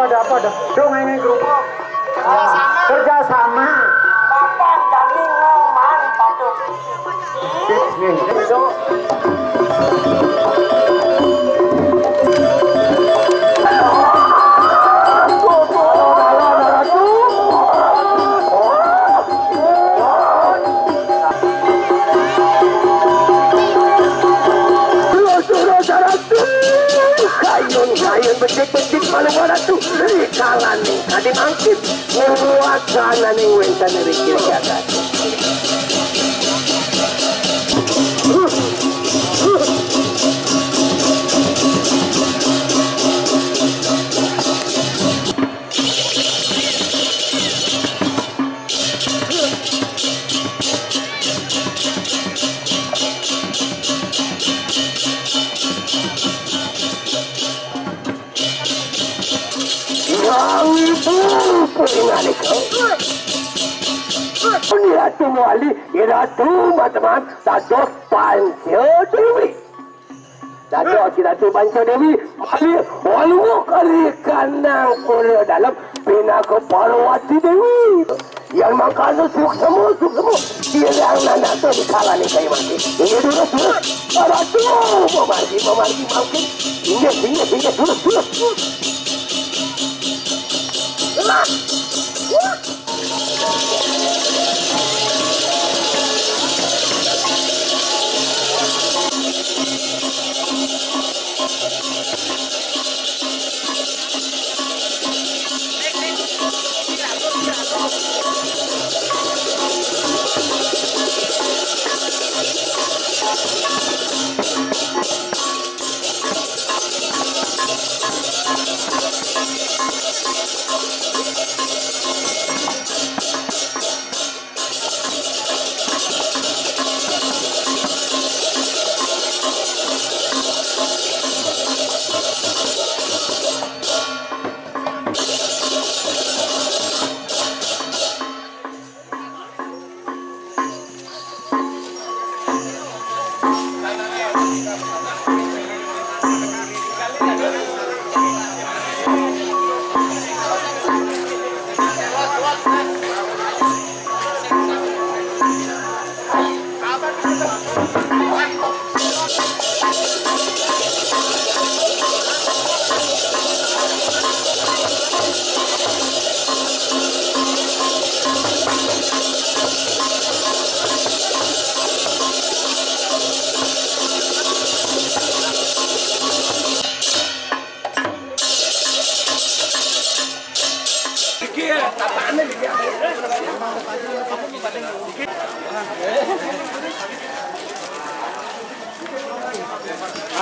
Apa dah? Dongeng grup kerjasama. Papan kami ngoman patut. Becik-becik malu waratu di kalan nih tadi mangkit membuat sana nih wentan dari kiri kanan. Ratu Wali, Ratu Mataman, Dato Panco Dewi. Dato Panco Dewi, walau kali kanang pura dalam pinaka Parwati Dewi. Yang makan sukses, dia yang nana tu di kalah ni kayu mati. Ini dulu, Ratu, memargi, makin. Hingga, dulu.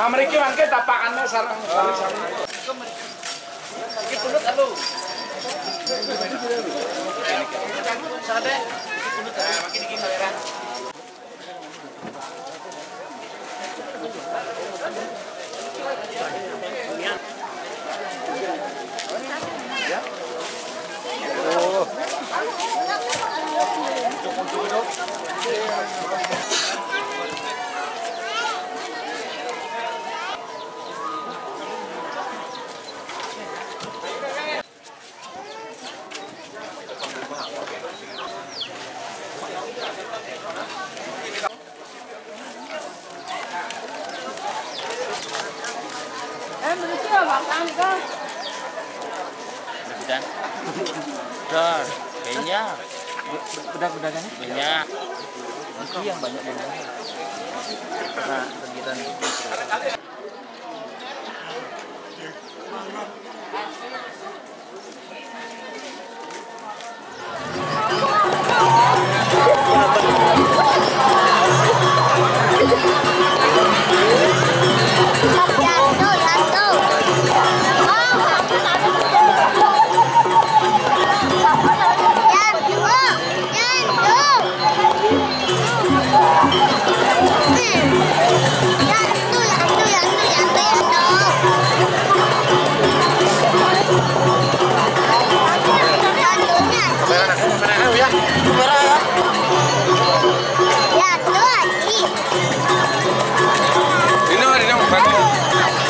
Mereka mangke tapakannya sarang. Kita tulut alu. Sade. Makin dikit kamera. Ya. Oh. Udah, kayaknya Bedak-bedakannya banyak. Itu yang banyak banget. Nah, kegiatan Jangan Ya, tuh lagi. Ini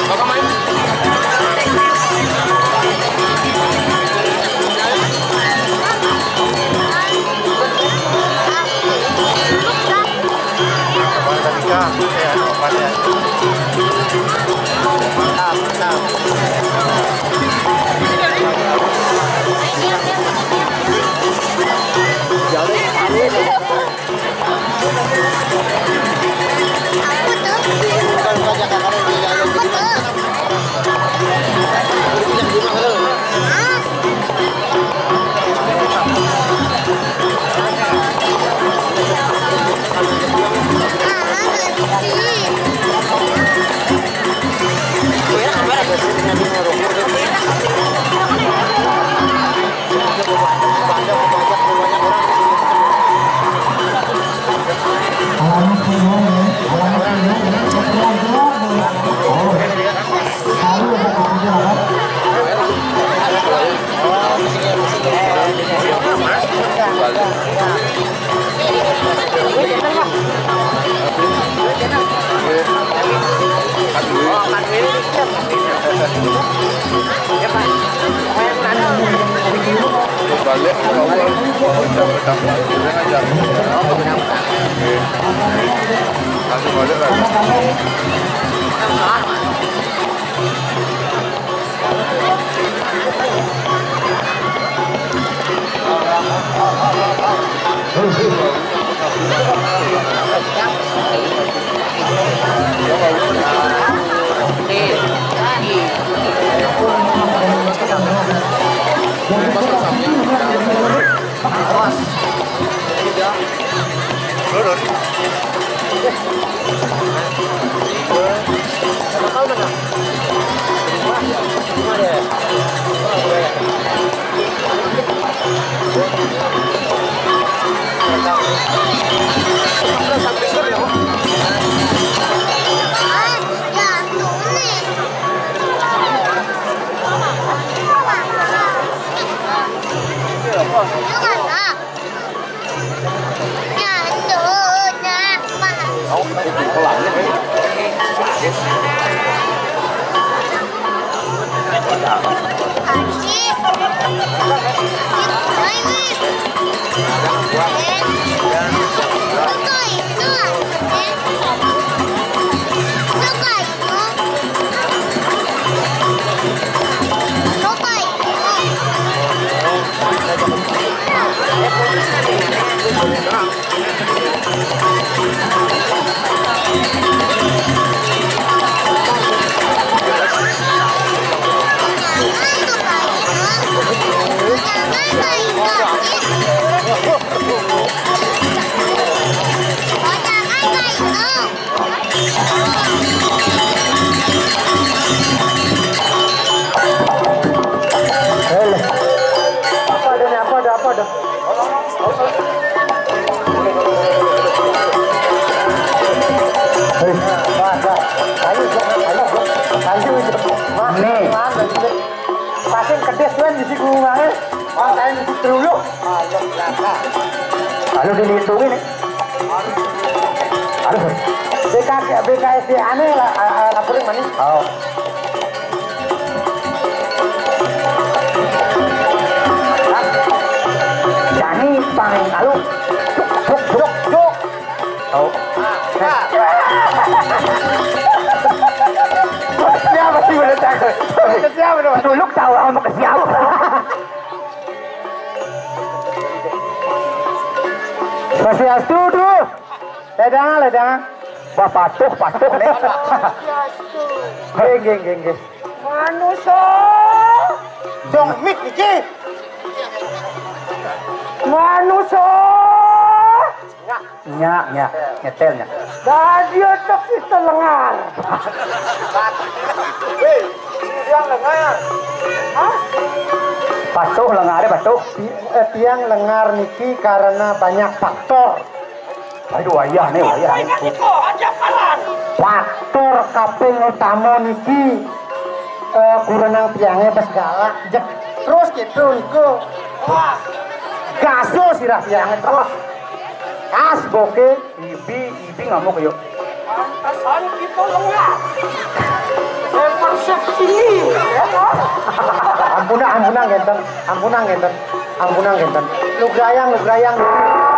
bakal main. Balik Pasien kedes kan di siku banget. Oh, saya di situ dulu. Lalu dilindungi nih. Aduh. BKSD aneh lah, laporin mana? Oh. Jani paling lalu. Duk. Oh. Siapa sih udah takut? Siapa dong? Dulu tahu sama ke siapa? Swastiastu tuh. Ledang. Wah patuh nih. Geng. Manusia. Dong mik niki. Manusia. Nyetelnya. Radio tok itu lengar. Tiang lengar. Hah? Patuh lengarnya patuh. Tiang lengar niki karena banyak faktor. Aduh ayah nih. Faktor kaping utama niki kurenang tiangnya pas galak. Terus gitu niku. Wah. Gaso sirah yang terus. As boke ibi ngamuk yuk. Pantasan kita lengah. Persepsi ini, ya kan? Ampunang ngenten. Lu grayang.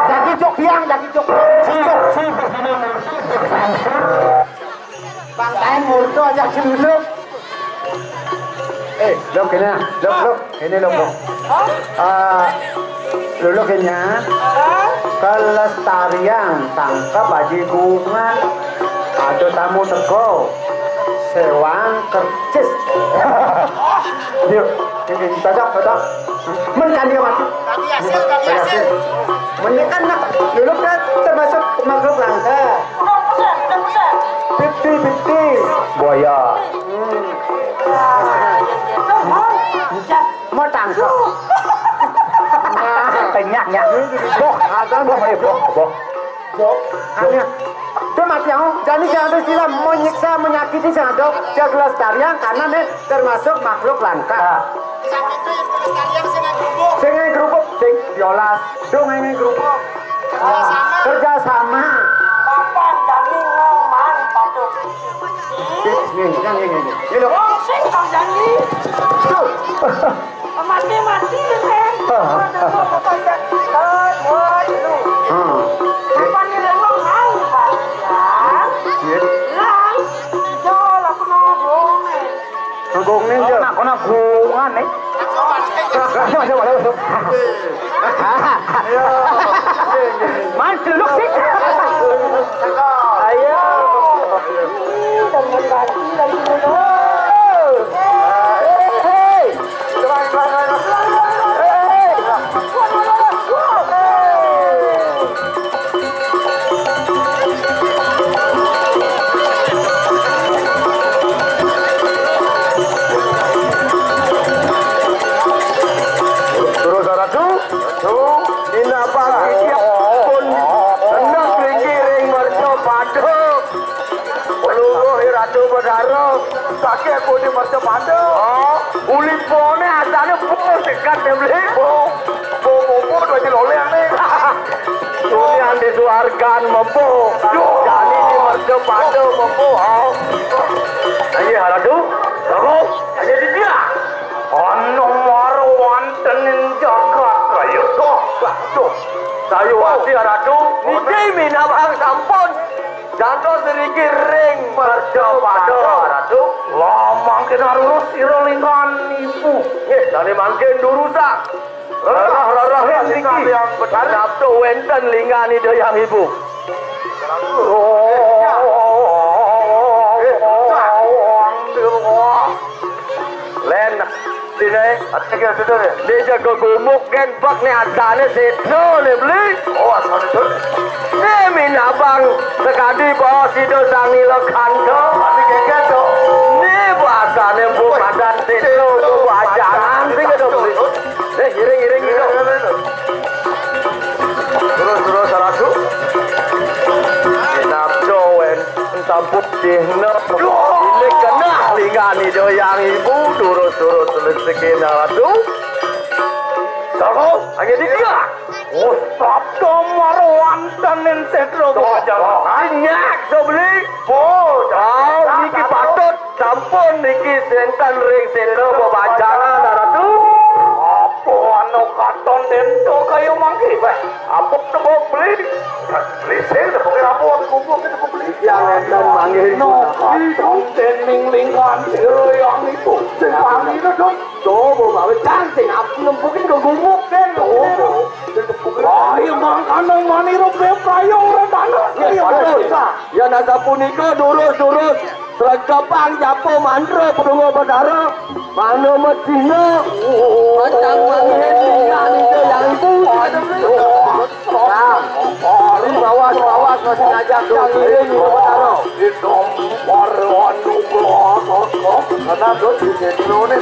Jaki cok. Bangtain murto aja silusuk. Lo kena, ini lo. Lo kena. Kelestarian tangkap bajigungan. Ada tamu teko. Sewang kercis. Yuk, ini cocok. Menkan dia mati. Kaki hasil. Menkan nak. Dulu kan termasuk makhluk langka. Piti. Buaya. Mau tangkap. Penyaknya. Bok. Hanya. Itu mati yang jadi jangan istilah menyiksa menyakiti sangat jaga kelestarian karena ini termasuk makhluk langka. Sing gerubuk sing diolas dong ini gerubuk kerjasama. Papan kami ngoman patut. Ini loh. Oh, sing kang janji. Mati kan. Ada apa yang Nak gungan nih. Mantul lu sih. Ayo. Pakai aku di macam mana? Uli pone asalnya pun dekat dia beli. Bobo wajib oleh ni. Dunia di suargan mampu. Jadi di macam mana mampu? Aye haradu, kamu aye di dia. Nomor wantenin jagat rayu tuh. Saya wajib haradu. Ini minabang sampun. Jangan sedikit ring berjauh ratu. Lamang kena lurus irolingkan ibu. Dari mangkin durusak. Rarah lingki yang berharap tu wenten lingani dia yang ibu. Len sini, atiknya sudah. Dia jago gumuk kan bak ni adane setno ni beli. Oh asal itu. Ni minabang sekali bawa sido sangi lekando. Tapi kekeh tu. Ni bahasane bukan setno tu ajaran sih tu beli. Giring itu. Terus saratu. Minab jowen tampuk dihna. Ini kena lingani do yang ibu turut selesai ratu. Tahu? Hanya dia. Oh, stop nomor wantenin setro bajalan. Banyak so beli. Oh, niki patut sampun niki sentan ring setro bajalan ratu. Apa anu katon dento kayu mangki? Apa tu beli? Beli sel tu bukan apa kubuk itu beli. Yang dan manggil. No, katon dening lingkan setro yang itu. Sepangi itu dong. Coba bawa cantik. Aku nempukin ke gumuk kan. Ayo mangkano maniro beprayo orang tanah. Ya nasa punika durus. Sergapang japo mandro pedungo bedara. Mano medina. Macang mangen tinggal itu yang itu. Bawas masih ngajak ngiring bedara. Itu parwanu kelosok. Karena tu di situ ni.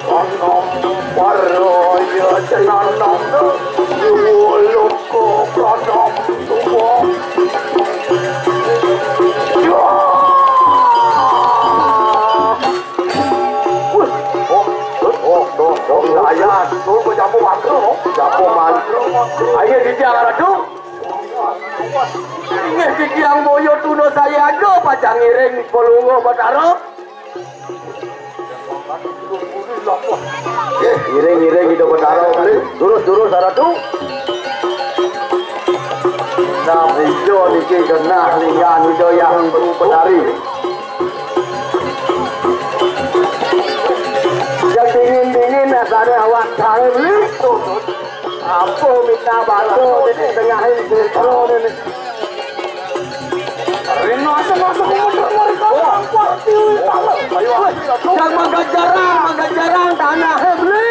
Anam parwaya jenanam. Yuwuluko pranam tuwa. Ayah, tu jamu mantra, jamu mantra. kijang ratu. Ingat kijang boyo tuno saya ada pacang iring polungo Batara. Iring itu Batara kali. Durus ratu. Nah hijau niki kena linggan hijau yang berupetari. Yang dingin ada awak tahu itu. Apa minta batu di tengah ini kalau ini. Rino masuk mereka yang menggajarang tanah hebli.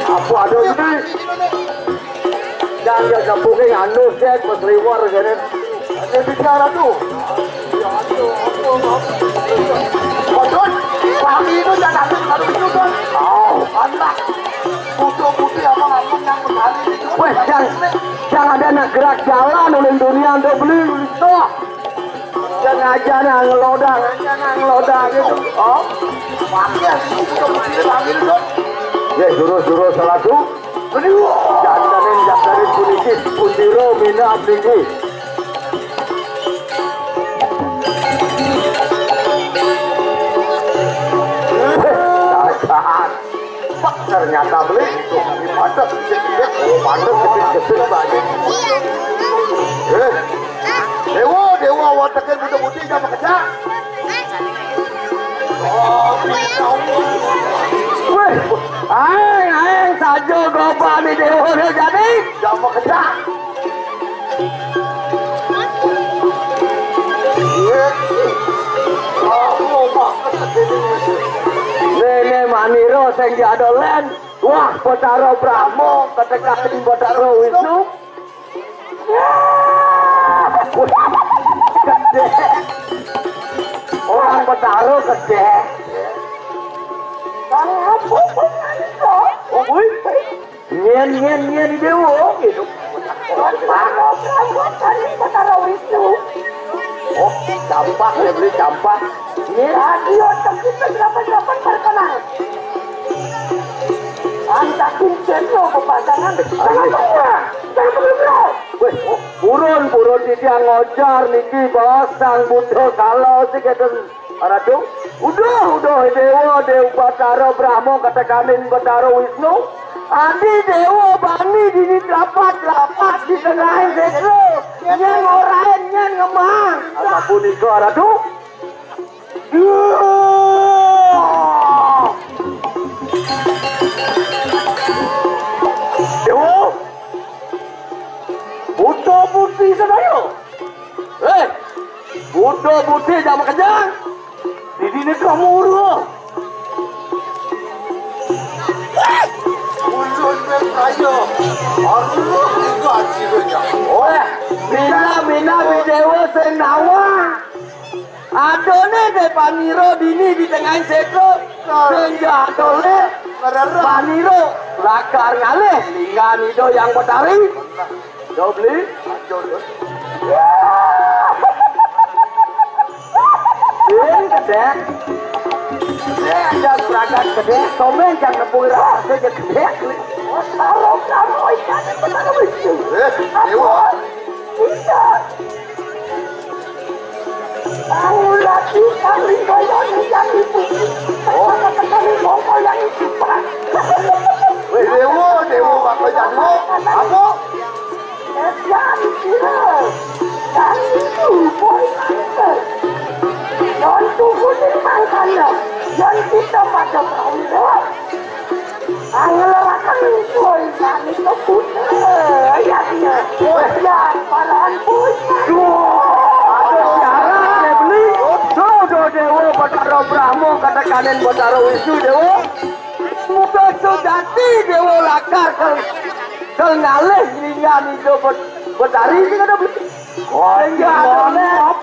Apa ada ini? Jangan gabungin anu set pesriwar jadi. Ada bicara tu. Kodon, pagi itu jangan harus itu kan. Oh, anda putih abang-abang yang berani itu. Weh, jangan ada nak gerak jalan oleh dunia anda beli itu. Jangan aja nak ngelodang itu. Oh, pakai itu putih lagi itu. Ya, jurus salah tu. Jandanin punisi putiro mina apliki. Ternyata beli itu mantap kecil banget. Dewa watakan putih sama kecak. Aing saja gopa ni dewa dia jadi sama kecak. Nene Maniro sing diadolen. Wah, Batara Brahmo ketekatin Batara Wisnu. Gede. Orang Batara gede. Nyen dewa gitu. Batara Wisnu. Oh, campak dia beli campak. Radio kita berapa terkenal. Antakin cendol pepasangan. Burun dia ngojar niki bos sang Buddha kalau siketen ratu. Udah dewa Batara Brahmo katakanin Batara Wisnu. Andi dewa bani dini lapat di tengah dekro. Yang orang yang ngemang. Apapun itu ratu. Dewa Buddha putih sedayo. Buddha putih jangan kejang. Di sini kamu urus. ayo, Allah itu acirunya. Mina dewa senawa. Adone de Paniro dini di tengah seko. Senja adole. Paniro lakar ngalih. Linggan itu yang Batari. Dobli. Ini gede. Ada beragam gede. Tomen yang nepung rasa aja gede. Kalau kamu ikan benar begitu. Dewa. Tidak. Aku lagi kali bayar yang itu. Kali ngomong yang itu pak. Dewa apa jadi? Apa? Yang itu boy. Jangan tunggu di mangkana. Jangan kita pada kau. Angelakan boy kami itu putar. Ayatnya. Ya, palaan boy. Ada cara beli. Dewa Batara Brahmo katakanin Batara Wisnu Dewa. Muka sejati Dewa lakar kalau ngalih linggan itu Batari sih ada beli. Oh iya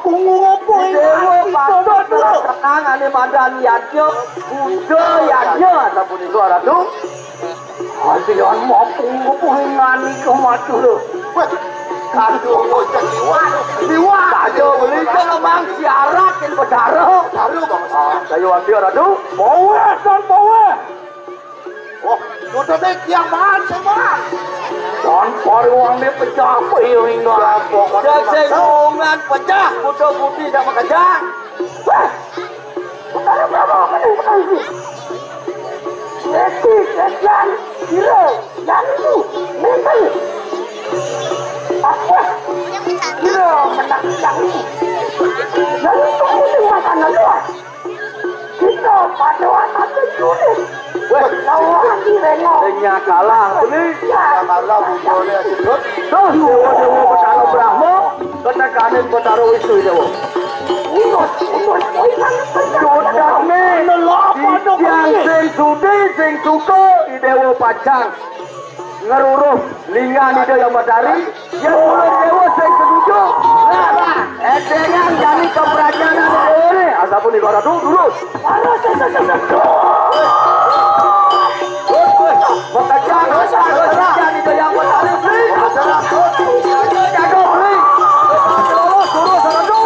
ngopo Dewa patut tenang ane madan yatnya udah yatnya ataupun itu ratu. Hasilan ngopo ngani kematu loh. Aduh, bocah liwat. Ayo beli kan emang syarat ini berdarah. Taruh bang. Kayu ambil radu. Bawa dan bawa. Oh, sudah deh yang mahal semua. Dan paruang dia pecah piring lah. Jasengungan pecah. Butuh putih sama kacang. Wah. Utara berapa kali berkali. Neti, sekian, kilo, dan itu, neti. Apa? Kilo, menang-menang itu. Dan itu kuning makanan luar. Kita paduan ada unit. Weh, lawan di Reno. Dengan kalah, beli. Kalah bujolnya sedot. Tuh, dewa-dewa Betara Brahma. Ketekanin Betara Wisnu Dewa. Yang sing sudi sing suka Dewa Pacang ngeruruh lingan ide yang madari yang mulai dewa sing setuju lah edengan jadi keberajaan dewa ini asapun di luar lurus Pacang keberajaan ide yang madari jago beli turun seradu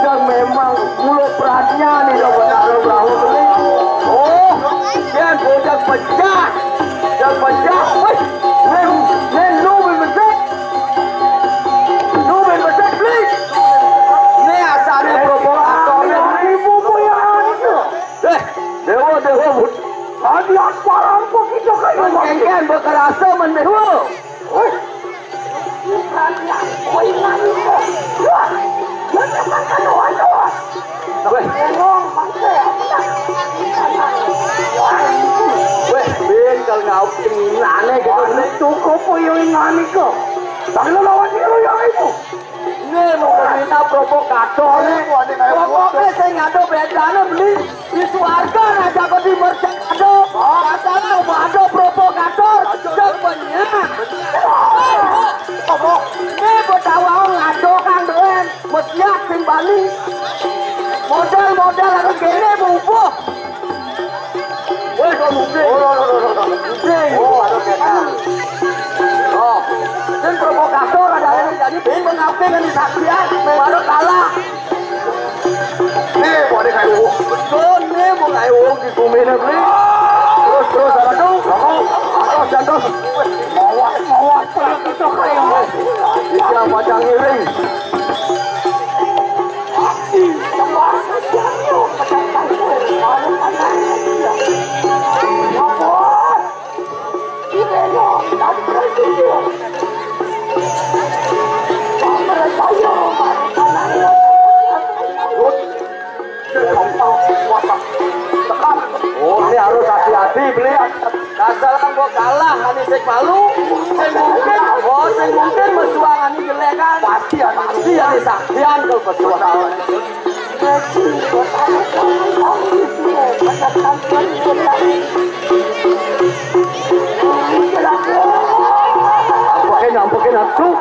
dan memang mulut perhatinya nih dong Betara Brahma beli. Oh, dia bocah pecah dan pecah. Wih, nen nubil besek beli. Ini asalnya provokatornya ibu yang itu. Dewa tadi asparan begitu kayak mengengken berkerasa mendewa. Weh, Ben kalau ngau aneh gitu, cukup puyuingan itu. Tapi lo lawan dia lo yang itu. Ini mau meminta provokator nih. Pokoknya saya ngado bedanya beli di suarga aja kok di mercek ado. Katanya mau ada provokator sebenarnya. Ini bertawa ngado kan doen, mestinya sing Bali. Model-model lagi gini bumbuh. Woi, kok mungkin? Oh, ada ketan. Oh, dan provokator ada yang jadi mengaping yang disaksian, baru kalah. Nih, boleh kayak uang. Betul, nih mau kayak uang di bumi negeri. Terus ada tuh, terus jantung. Mawat, itu kayak uang. Bisa Pacang ngiring. Semua sosialnya, oh, ini harus hati-hati beli. Kasalan kok kalah, ani sing malu. Sing mungkin berjuang ani jelekan. Pasti ani saktian kalau berjuang. Nampakin aku.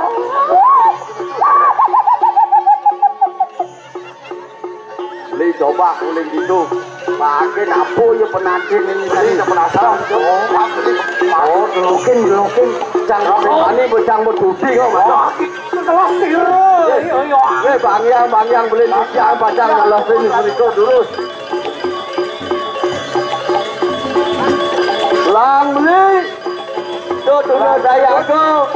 Beli coba kuling gitu. Pakai napo ya penantin ini tadi penasaran. Oh, gelokin. Jangan ini bocang berdudi kok, Mas. Setelah sih. Bang yang beli jangan Pacang kalau sini berikut dulu. Lang beli. Tuh saya tuh.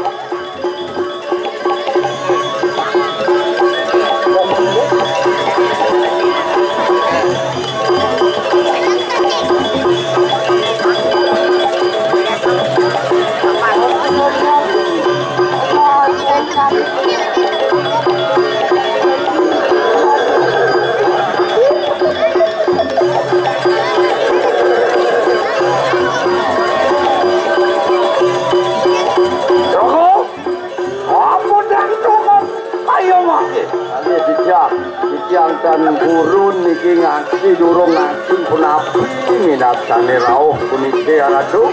Dan burun niki ngaji durung ngaji pun api minat sane rauh punike aradu.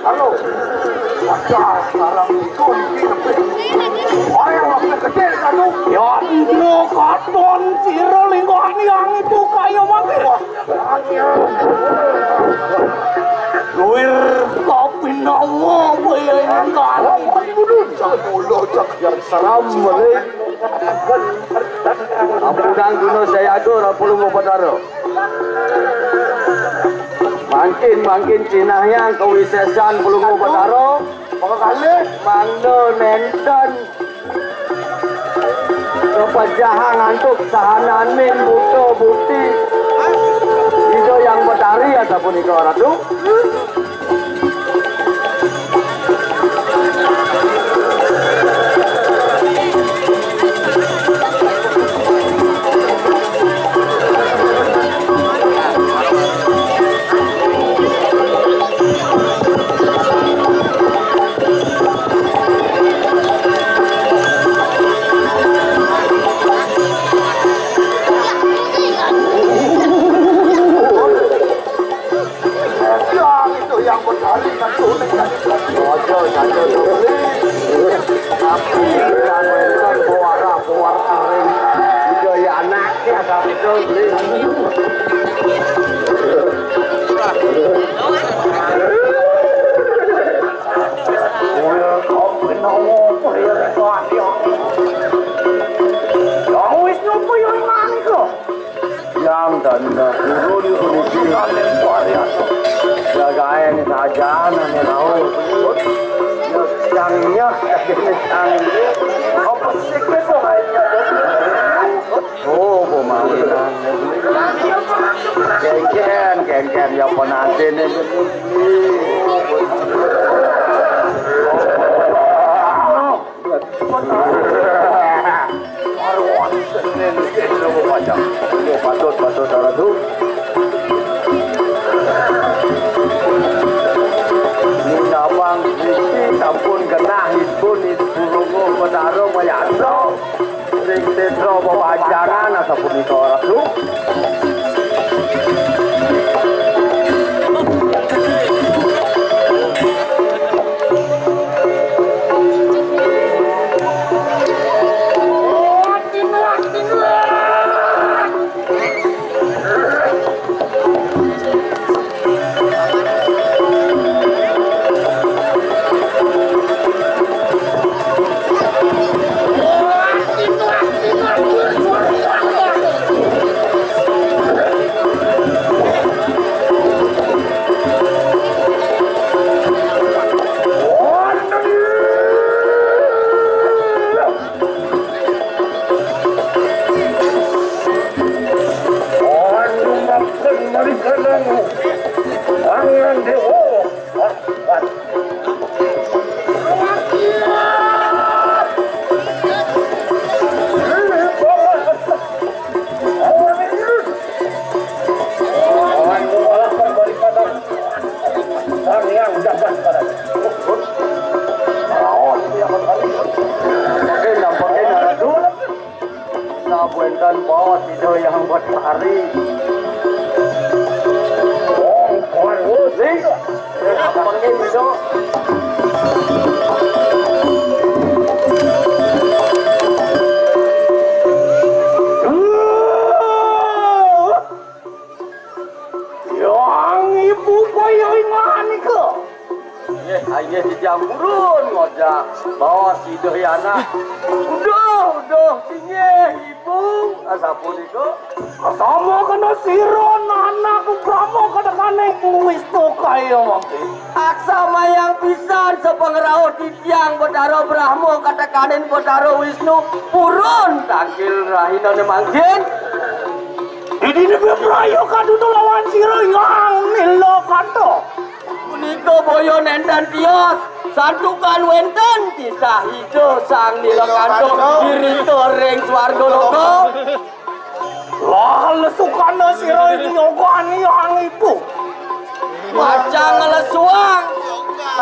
Halo. Wajah sekarang itu ayo waktu kecil kamu. Ya no katon siro lingkungan yang itu kayak mati. Luir kopi nawa boleh enggak? Mulut yang seram boleh. Ampun duno saya adur apulu ngobataro. Mangkin cinahnya kewisesan pulu ngobataro. Makakali Mangno nenten kepajahan antuk sahanan min buto bukti itu yang betari ataupun itu ratu. Yang dan turun kunci jagain saja nanti tahu yangnya kayaknya canggih apa sih itu aja oh pemainan geng yang penantin ini patut ratu Ninabang Sisi sampun kena hitpun Itulungu Kodaro Mayanto Sing Tetro Bawajangan Asapun itu ratu buentan bawa video yang buat hari kawan sih pakai video yang ibu koyoingan ke ayo di jamurun ngojak bawa si doyana udah sinye ibu asapun itu sama kena siron anak kamu kadang-kadang kuis tuh kaya mampi aksama yang pisan sepengerau di tiang Bedaro Brahmo kata-kanin Bedaro Wisnu purun takil rahina mangkin ini berayo kadu tuh lawan siro yang nilo kanto Niko boyo nendan tios santukan wenten kisah hidup sang nilokanto dirito ring swarga logo lah lesukan siro ini nyogoan yang ibu macang lesuang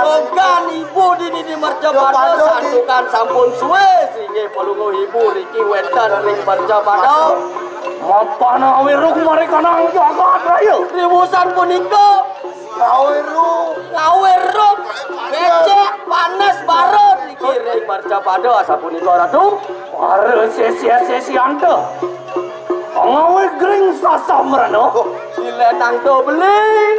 logan ibu di mercabado santukan sampun suwe singe pelungu ibu riki wenten ring mercabado mapana wiruk mereka nang jagat rayo ribusan puniko Ngawerup. Becek panas baron dikiring marcapada asapunika ratu. Are sia-sia-sia teu. Ngawe gering sasamrana. Dilenang to beling.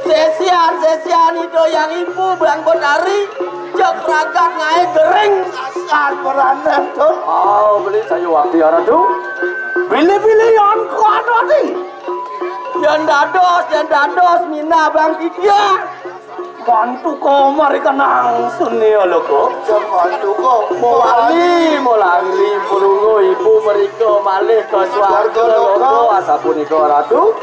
Sesian itu yang ibu Bang Bodari jok ragat ngae gering asar beranan tuh. Oh beli saya waktu ya ratu. Pilih-pilih yang kuat tadi. Yang dados mina Bang Tidia. Bantu kau mari kenang sunia loko. Bantu kau mau lali purungo ibu mereka malih ke swarga loko asapunika ratu.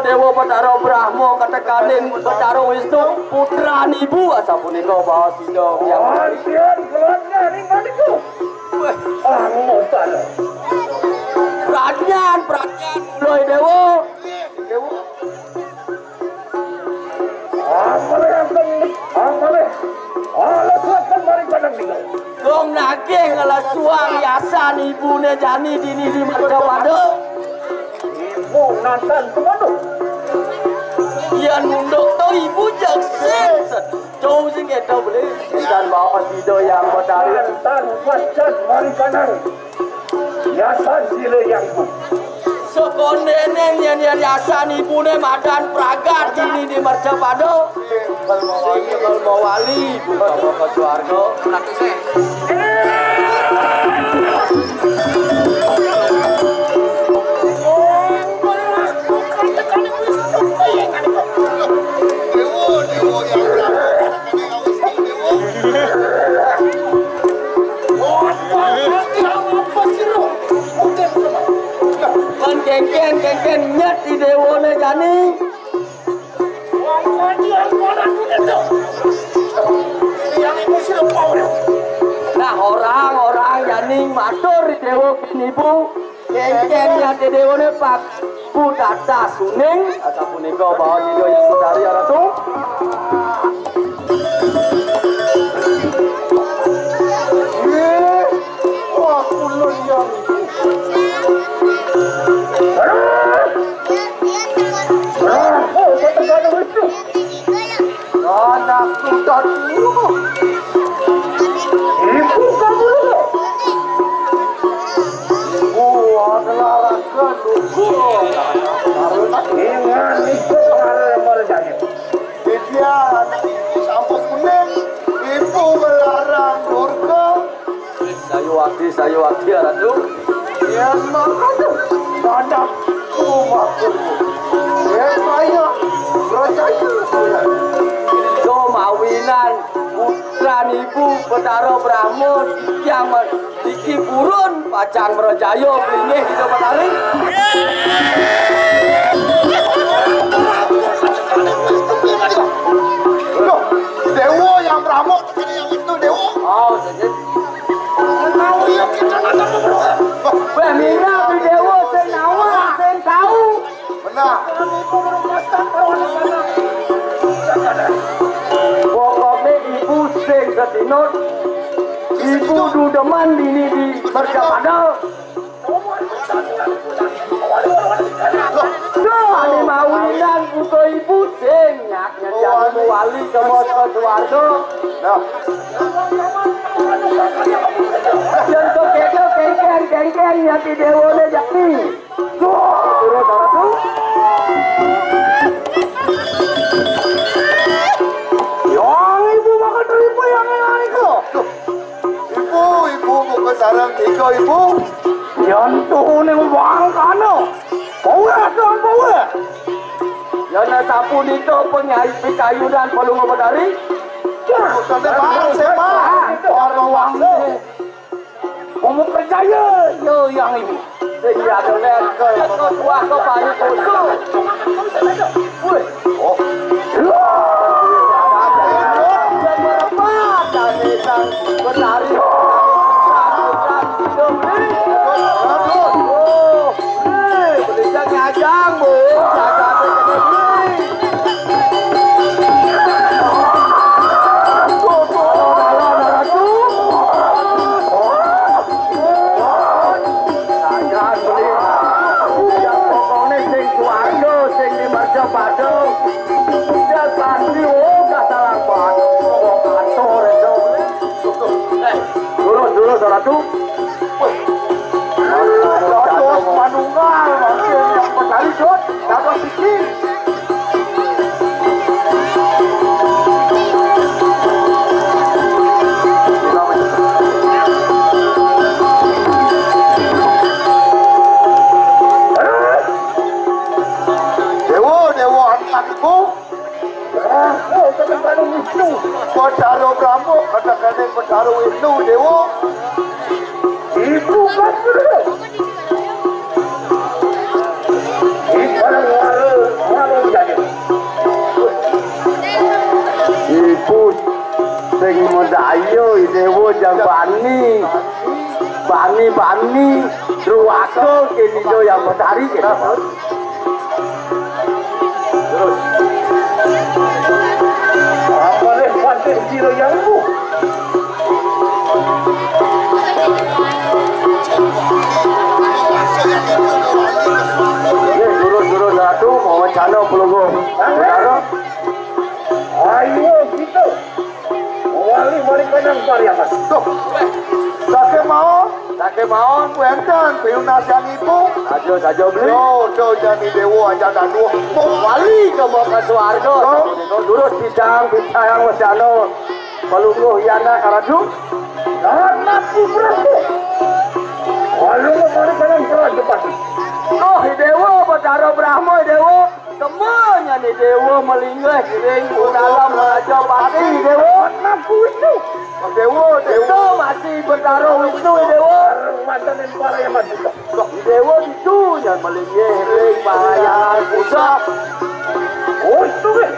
Dewa Batara Brahma katekaning Batara Wisnu putra ibu asapunika Bahasida yang antian keluarga ning maniku. Prajan mulai dewa. Dong naging ala suang yasan ibune jani dini di Marcapada. Ibu natan kemana? Yan mundok to ibu jaksen. Jauh sing eta beli. Dan bawa video yang Badari tan wacan mari kanan. Yasan sile yang bu. Sekondene yen yasan ibune madan pragat dini di Marcapada. Kalau mau wali bukan mau ke swarga. Kengken nyet di dewone jani. Nah orang-orang jani matur di dewo kini bu. Kengken nyet di dewone pak bu data suning. Asapunika bawa video yang Badari ya ratu. Wah kulon yang anakku tadi ibu kamu ibu adalah raga duku karena ingat itu merjani dia sampus kuning ibu melarang durga sayu wakti ratu ya makanya anakku makurmu ya saya percaya mawinan putra ibu Batara Brahma yang diki purun pacang merjaya pilih di Badari. Dewa yang Brahma yang itu dewa. Oh, jadi tahu ya kita nanti Bemina di dewa sing nawa sing tahu. Benar. Ibu merupakan kawan pokoknya ibu sing sedinut ibu dudeman dini di Marcapada. Ane mawinan puto ibu sing nyaknya jadi wali ke Mosko Suwargo. Jantung kengken nyati dewone jakti. Turut ratu. Ibu bukan sarang tiga ibu. Yang tuh nih wang kano. Bawa. Yang sapu nito penyair kayu dan pelungu Badari. Sampai bang siapa? Orang wang deh. Kamu percaya yo yang ibu. Dia dolen ke tua ke bayi kosong. Woi. Oh. Badari beli ngajang bu Ratu. Dados manunggal mungkin yang Betari Jod, dados siki. Dewa anakku. Betaro Brahmo, katakan Betaro Wisnu Dewa. Ibu kan bener. Ibu sing mendayo dewa jambani. Bani ruwako kene yo yang Betari gitu. Terus apa nih pantai Ciro yang ibu? Guru Ratu mau wacana pelunggu. Ayo gitu. Wali kanang pariaman. Tuh. Sake mau kuentan piunas yang ibu. Sajo beli. Yo jadi dewa aja dan dua. Wali ke Boka Suardo. Durus bidang yang wacana pelunggu yana karaju. Anak berarti. Walu mari kanang karaju pasti. Oh, Dewa Betaro Brahmo Dewa. Semuanya nih Dewa melinggah kiring dalam Raja Pati Dewa. Naku itu. Dewa itu masih Betaro Wisnu Dewa. Mantanin para yang masih. Dewa itu yang melinggah kiring bahayangan pusat. Oh itu kan.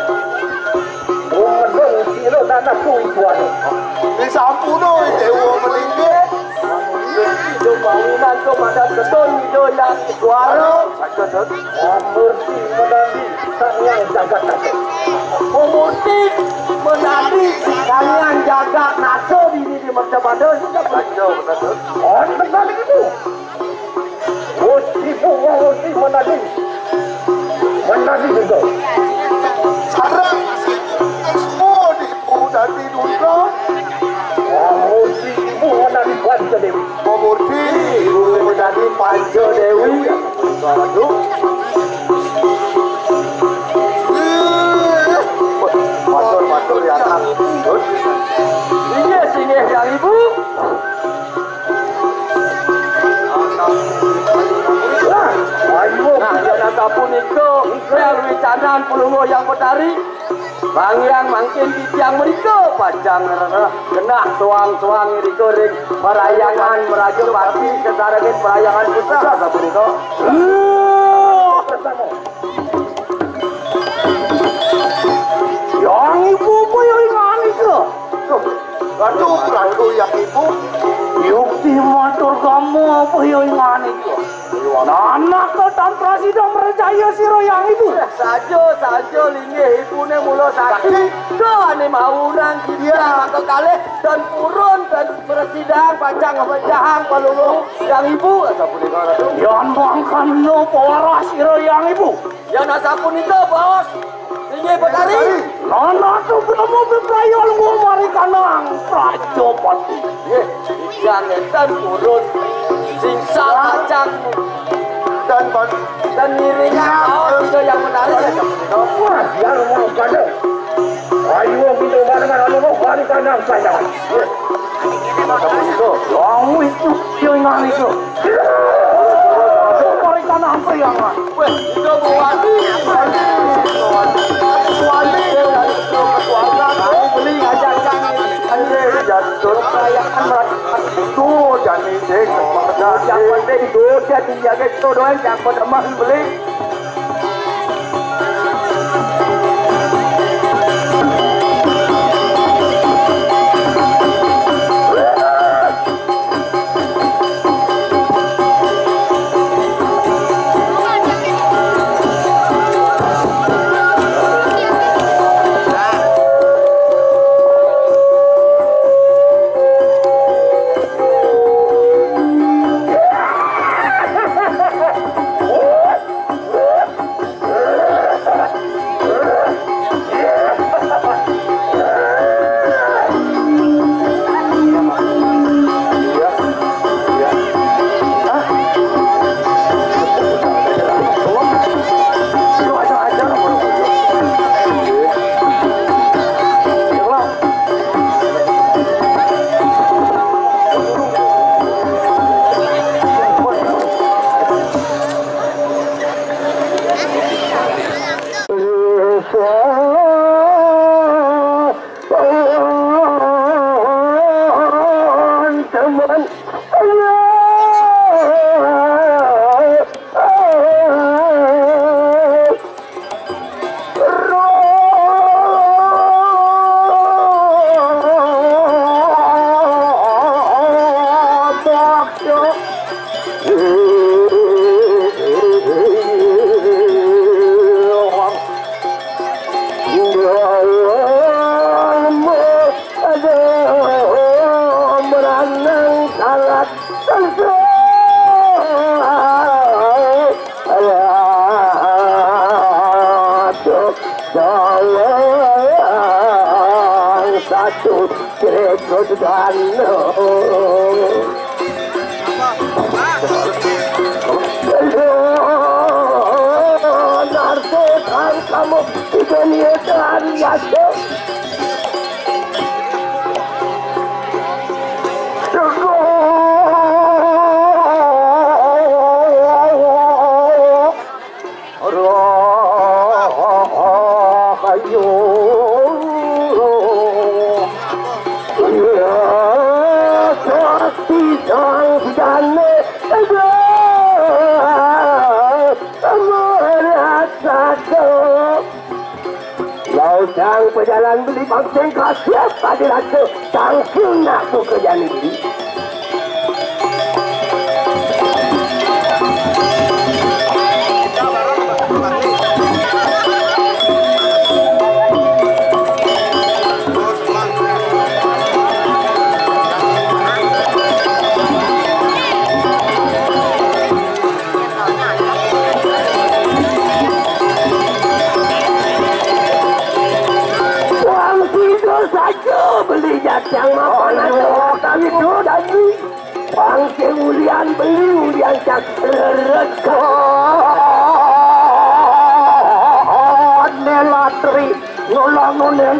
Oh silo danaku itu ada. Di sampuno dewa melingkih. Itu bangunan itu pada beton itu yang suara. Murti menanti sang yang jagat naso. Murti menanti sang yang jagat naso di Mercabadan. Oh benar itu. Murti menanti juga. Sarang semua diibu dan didudra. Murti ibu menanti Panca Dewi. Murti Ibu menanti Panca Dewi. Matur ya tak. Singgih yang ibu. Ayo, jangan punika melalui canan pulungo yang Betari. Bangyang mangkin titiang mereka pajang genah suang-suang riko ring merayangan merajuk pati kesarangan merayangan pusat sapunika. Yang ibu punya ingat itu. Ratu yang ibu. Yukti matur kamu apa yang ingat itu. Anak kau tanpa sidang percaya siro yang ibu. Sajo linggih ibu ne mulo sakit. Kau ne mauran kita ke kalih dan purun dan bersidang pacang pecahang peluru yang ibu. Yang mangkan no poras siro yang ibu. Yang nasapun itu bos. Linggih Betari. Nana tu ketemu beprayol ngomari kanang Prajopati. Yang dan purun singsa pacang. Dan dirinya itu yang menarik ya. Wah, yang mau pada. Ayo kita mana-mana mau balik kandang saya. Yang itu jangan itu. Balik kandang saya. Weh, itu buati. Buati keluarga. Kami beli ajakan ini jatuh perayaan tuh jadi dek. Yang penting itu jadi jaga itu doang yang pertama beli. Tuhan. Satu kredit dana narko kan kamu dunia dan yaso Lautang pejalan beli bangsa kasih pada rasa tangkung nak pekerjaan ini. Beli jajang makan ada kami tu dagi bangsa ulian beli ulian cak reka nelatri nolong nonen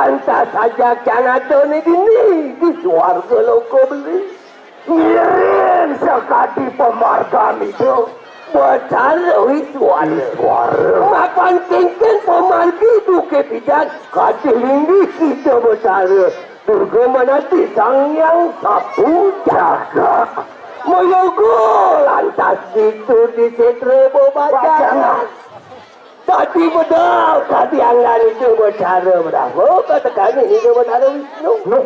lantas saja jangan ada di suarga loko beli ngirim sekali pemargam itu bercara suara makan tingkan pemargi itu kepidan kati linggi kita bercara durga menanti sang yang sapu jaga meyogo lantas itu di setre bobajangan tadi betul, tadi anggan itu bercara berapa? Katakan ini bercara Wisnu.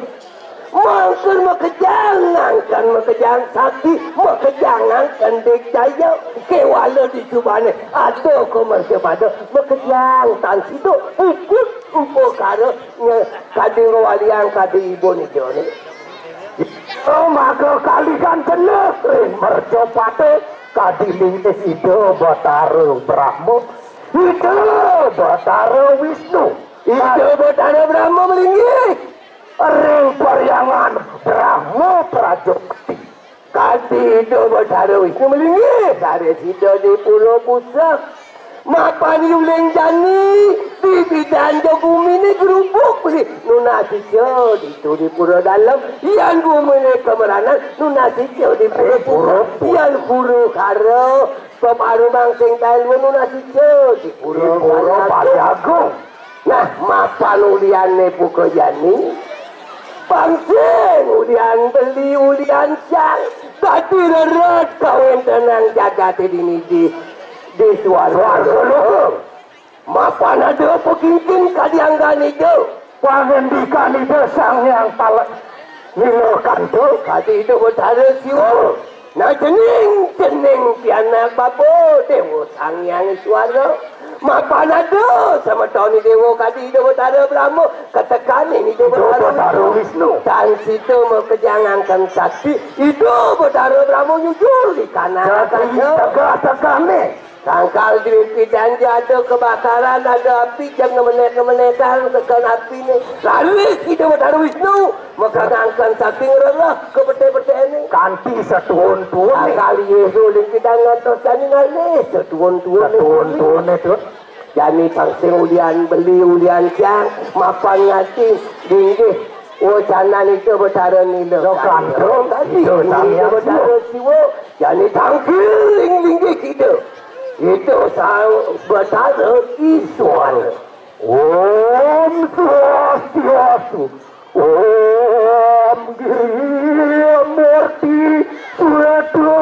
Mangker makejangkan makejang sakti, makejangkan dikjaya kewala di subane. Ada komersi pada makejang tansi itu ikut upokara kadang waliang kadang ibu ni jone. Oh maka kalikan kena mercopate kadang lintas itu bercara Brahmo. Itu Batara Wisnu. Itu Batara Brahma melinggi. Ring Paryangan Brahma Prajokti. Kati itu Batara Wisnu melinggi. Dari situ di Pulau Pusak. Mapan yuling jani. Di bidang bumi ni gerubuk beli. Nuna sijo di Pulau Dalam. Yang bumi ni kemeranan. Nuna sijo di Pulau Pusak. Yang Pulau Karo. Peparu bangsing tail menuna sijo di Pura Padagung. Nah, mapan ulian nepuko jani. Bangsing ulian beli ulian sang. Tadi reret kawin tenang jaga ini di suara. Mapan ada pekinkin kadianggan itu. Pangendikan itu sang yang paling nilokan tu. Kadi itu bertara siwa. Nah jening piana babo dewo sang yang suara mapan ada sama tahun ini dewo kadi dewo Batara Brahma katakan ini dewo Batara Wisnu dan situ mau kejangankan sakti itu Batara Brahma jujur di kanan tegak-tegak ni Tangkal di dan ada kebakaran, ada api, jangan menekan tekan api ni. Lalu kita Batara Wisnu, maka angkan saking relah ke pete-pete ni. Kanti setuhun-tuhun ni. Kali Yesus kita ngatos jani ngali setuhun-tuhun ni. Setuhun-tuhun ni tu. Jani pangsing ulian beli ulian siang mapan ngati dinggi. Oh canan itu betara nila. Kantong tadi. Itu betara siwo. Jani tangkiling dinggi kita. Itu sang betara Iswara. Om Swastiastu. Om Girimurti Suedo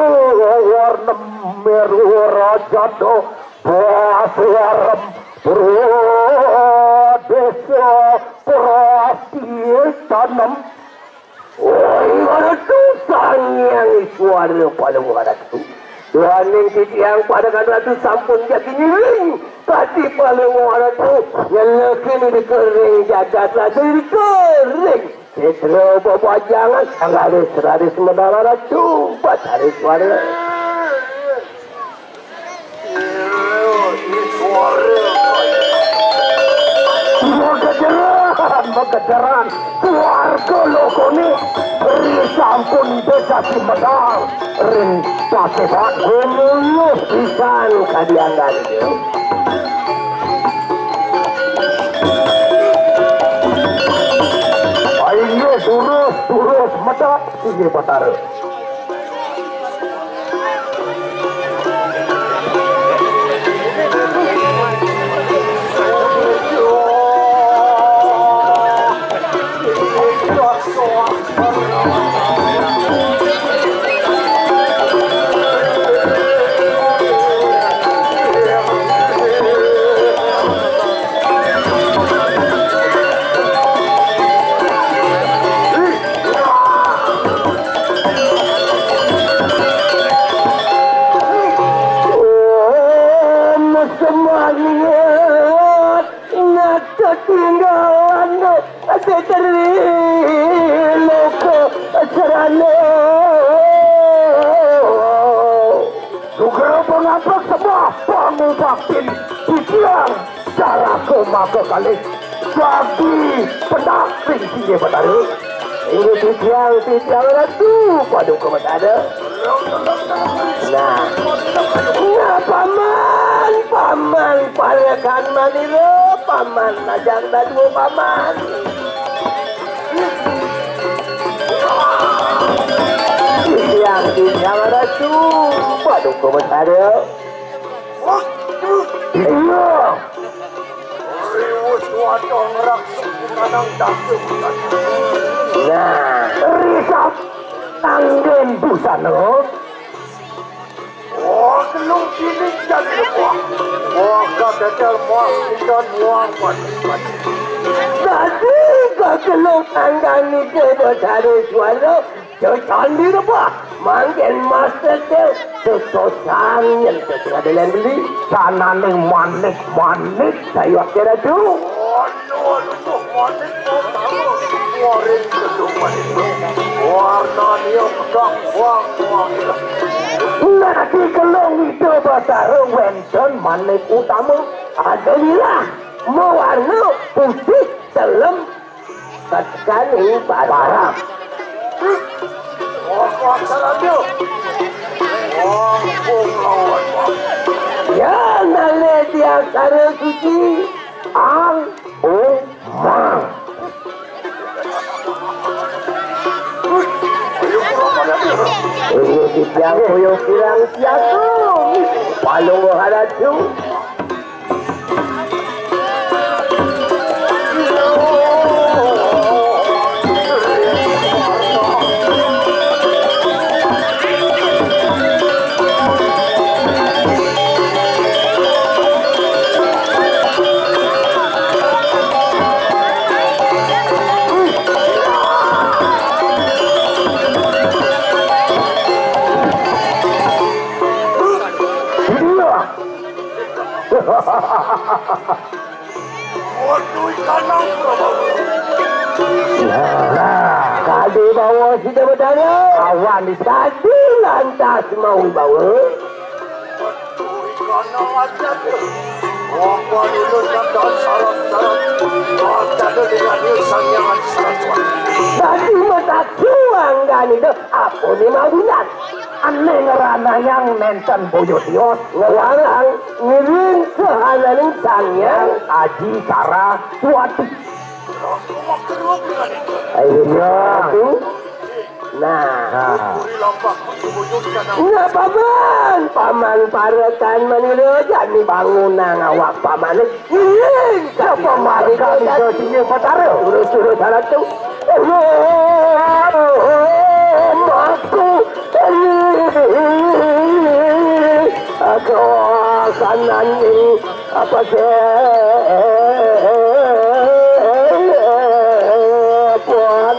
warna meru rajado Baswaram Pradesa Prastitanam. Oi, mana tu sang yang Iswara pada muka tu. Tuhan yang titiang pada kata tu sampun jadi nyiring. Tadi paling orang tu yang lelaki ni kering jagat lah jadi kering. Setelah bawa jangan seraris medara cuba cari suara. Mengejaran keluarga loko ni beri sampun desa si medal ring pakai bak gulus pisan kadiangan itu. Ayo turus medal ini batara. Maka kali bagi penakring sini batara. Ini titiang itu padu ke batara. Nah paman parakan manilo paman najang dadu paman. Titiang itu padu ke batara. Iya. Nah, risap tanggen busana. Oh, kelung ini jadi muang. Oh, kata muang ikan muang mati. Jadi kelung tanggan itu bercari suara. Candi apa? Manggen master tu sosang yang tertengah dalam beli. Sana ni manik saya kira tu. Manik waring kedua manik. Warna ni pegang wang. Nanti kelong itu batara wenten manik utama adalah mewarna putih dalam sekali barang. Ya nale dia cara suci ang mang. Ini tiang koyo kirang siatu. Palung haratu. Kadi bawa sudah bertanya awan di tadi lantas mau bawa ikan aja tu awan itu dan salam ada dengan sangat tadi mata cuang kan itu apa ni mabulan aneh ngerana yang nenten boyo tios ngelarang ngiring sehananing sangyang aji tara suatu. Ayo tuh. Nah, paman parekan menilo jani bangunan awak paman ini paman kali jadinya patara urus salah tuh aku kanan ini apa puan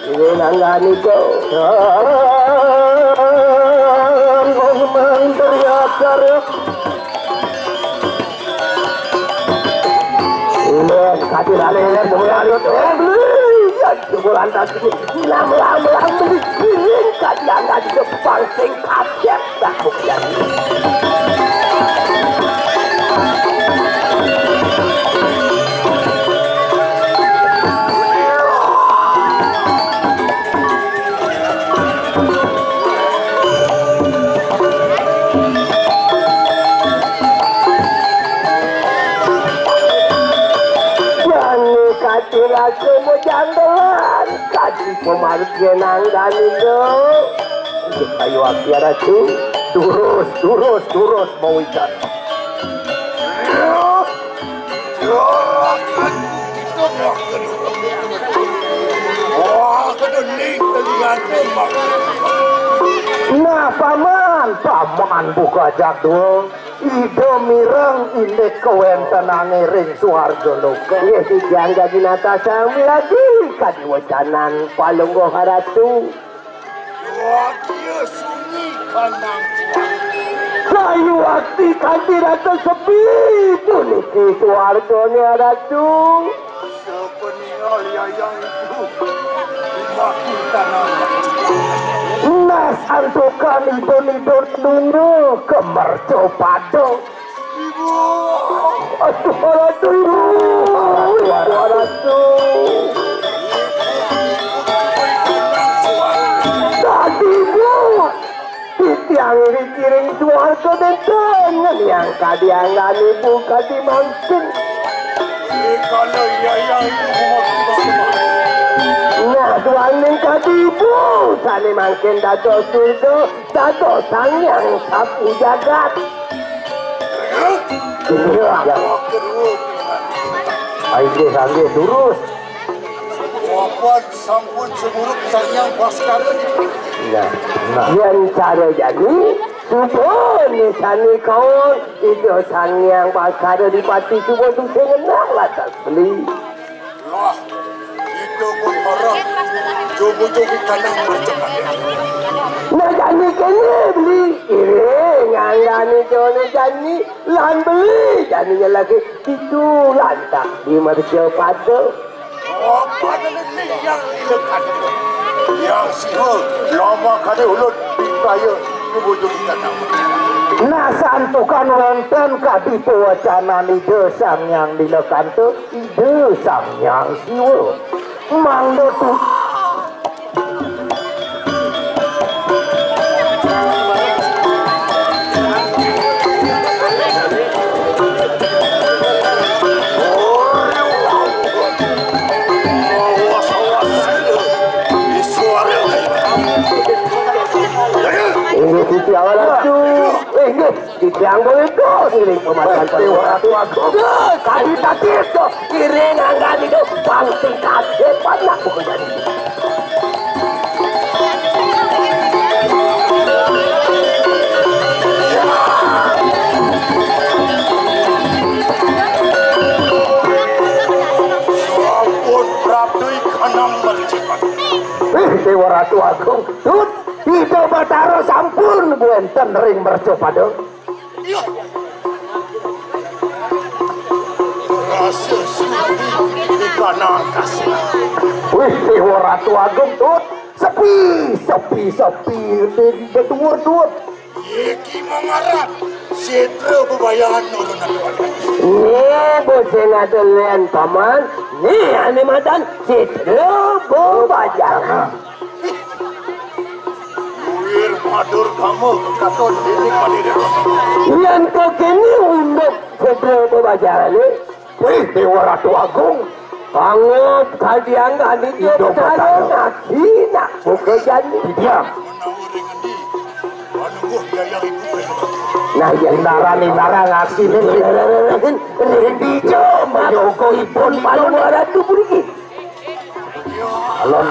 ini nanggani kau aku mau jandelan kaji pemarut genanggan itu ayo akhirnya tuh turus mau ikan nah paman buka jadwal Ido mireng indek kewentenane ring suarga loka. Ya si jangga binata sang lagi kadi wacanan palunggo haratu. Wakia sunyi kanang Kayu wakti kadi rata sepi puniki suarganya haratu. sepeninggal yang itu dimaki kanang. Nas antukan ibu tunggu kemerco pado. Ibu, Aduh, tadi bu, yang dikiring suarga dan yang kadiangan ibu kadi mangkin. kalau yang itu Nah, tuanin kadibu, sani mangkin dato surga, dato sangyang sapu jagat. Iya, ya. Ayo sange turus. Wapan sampun seburuk sayang baskara. Nah, yang cara jadi, supon sani kawan, itu sangyang baskara di pati subuh tu sengenang latas beli. Lah, itu pun orang jogo-jogo kanang macam-macam. Nah jani kene beli iring anggani jone jani lan beli janinya lagi itu lantak di merjo pado. Apa ini yang dekat? Yang sihul lama kali ulut dikaya jogo-jogo kanang. Nah santukan wonten kaditu wacanan ide sang yang dilekan tu ide sang yang siwa mangdo tu. Di awal itu, di triangle itu, iring pemasangan perwatu aku. Kali tadi itu, iring angkat itu, bangsi kaget banyak buku jadi. Sampun Prabdui kanang bercepat. Dewa Ratu Agung, tut. Itu Batara sampun buenten ring mercopado. Iya. Rasa suci di kanang kasih. Wih, Dewa Ratu Agung tut sepi di dur. Yeki mengarap setra bebayahan nurun aduan. Nih bosen aduan paman, nih ane madan setra bebayahan. Madur kamu katon ini pandiri. Yang kekini untuk bajaran ini. Wih, Dewa Ratu Agung. Banget kadiang kali itu taruh nakina. Bukan jadi. Diam. Nah, yang nara ngasih rendi cuma Joko Ipon paling Ratu pergi. Alon.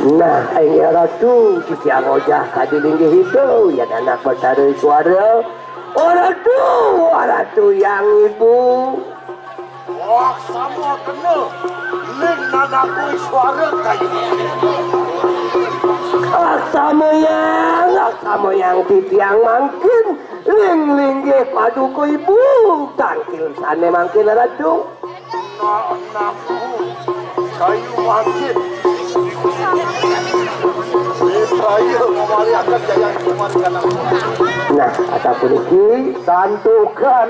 Nah, ayah Ratu siang ojah kadilinggi itu yang anak bertara suara. Ratu yang ibu. Wah, sama kena. Ling nanaku suara kayu. Sama yang titiang mangkin. Ling padu ko ibu. Tangkil sana mangkin Ratu. Nanaku kayu mangkin. Nah, ataupun iki santukan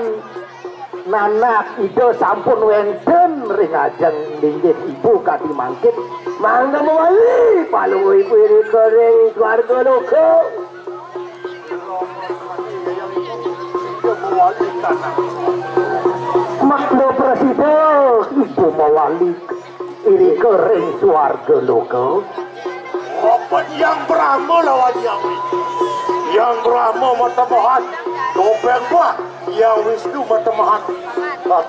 nanak itu sampun wenten ring ajeng linggih ibu kadi mangkit mangga mewali palu ibu iri kering swarga loka makna presiden ibu mewali iri kering swarga loka. Apa yang Brahma lawan yang Brahma matamahan topeng gua yang Wisnu matamahan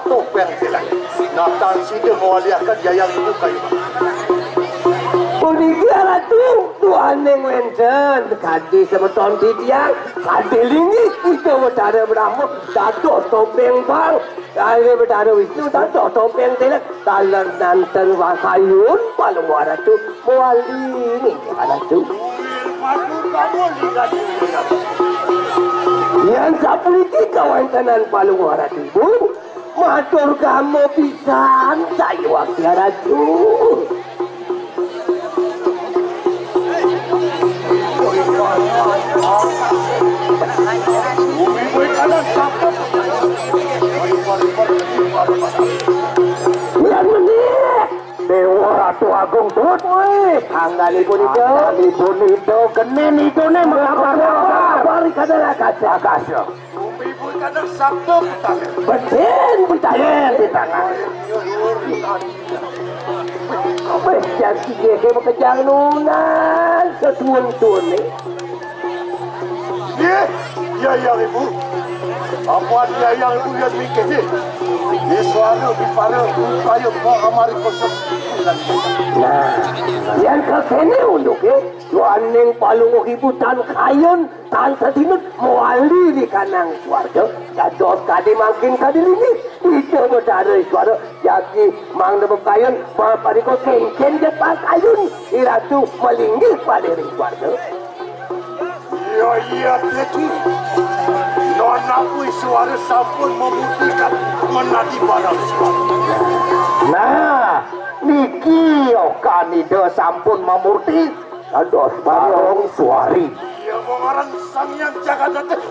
topeng silai natan sida mewaliakan jayang ibu kayu Puniki Ratu Tuhan yang wenten kadi sebeton titiang kadi linggih itu betara Brahma dato topeng bang kali betara Wisnu dato topeng tilak talan nanten wakayun paling Ratu mewali ini Ratu yang sapuniki kawan kanan paling Ratu ibu matur kamu pisan saya waktu Ratu. Sembilan menit Dewa Ratu Agung turut weh Anggalipun itu Genen itu nih mengapa kadang kaca ibu kadang sabtu Beten bertanya di tangan Weh jadi dia kejang nunan Ketuan-tuan nih ya yang ibu apa dia yang ibu yang mikir di suara di para kayu amari kosan nah yang kakene untuk Tuaning palung ibu tan kayun tan sedinut mewali di kanang suarga jadot kadi makin kadi lini itu betara suara jadi mang debek kayun pariko kencen jepak kayun iratu melinggih pada suarga iya itu nonaku suara sampun membuktikan menadi barang nah niki okanido sampun memurti kados barong suari iya mengarang sang yang jaga datang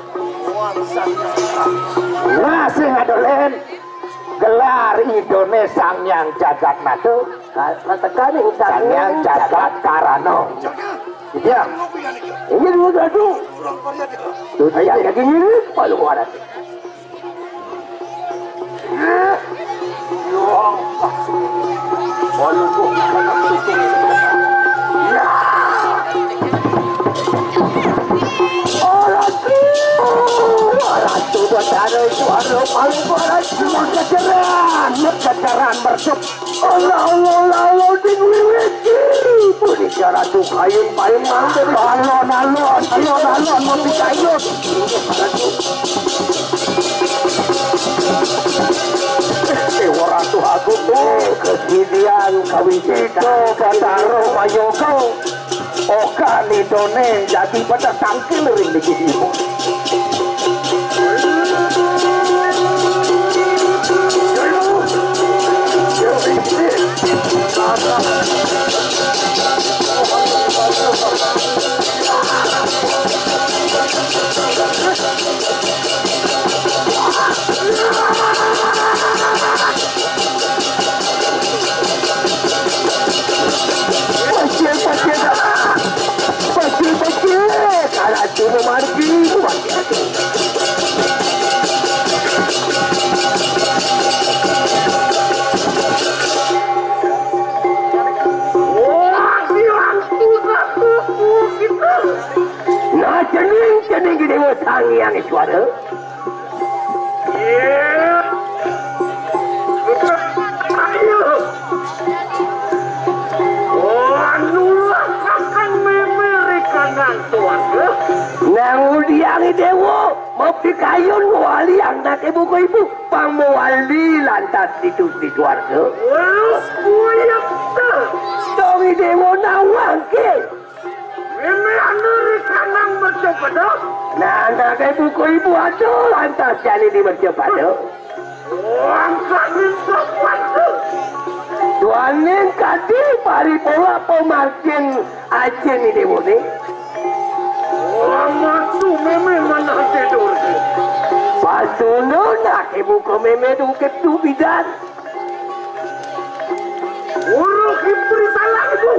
sang yang nah sing adolen gelar idone sang yang jagat nado katakan sang yang jagat karano iya ini dulu dadu tuh saya lagi ngirit palu warat palu kok kata tutung ya Ratu betara suara paling warat kejaran bersup Allah diwiwiki punika Ratu kayun paling mandir alon mau dikayun Dewa Ratu Agung tuh kejadian kawijito bataro mayogo oka nidone jadi pada tangkil ring dikidimu yang suara. Ayo. Anulah akan memerikan tuan. Nang udiang dewo mau pikayun wali yang nak buku ibu pamwali lantas itu di suarga. Buyak tu. Dong dewo nawang ke. Meme Amerika nang bercepada. Nah nak buku ibu ada lantas jadi di bercepada. Angkat minta kuasa. Tuanin kadi pari pola pemarkin aja ni dewo ni. Amat tu meme mana tidur. Pasuno nak ibu ko meme dukit tu bidan. Uruk ibu salah ibu.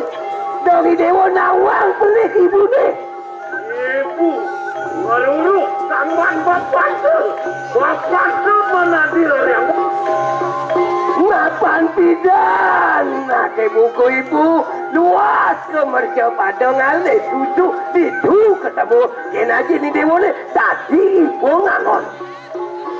Dari dewa nawang pelik ibu ni. Ibu, uruk samban bapak tu. Bapak tu mana dirang. Mapan tidak nak ibu luas ke merca padang ale susu itu ketemu kena ni dewa ni tadi ibu ngangon.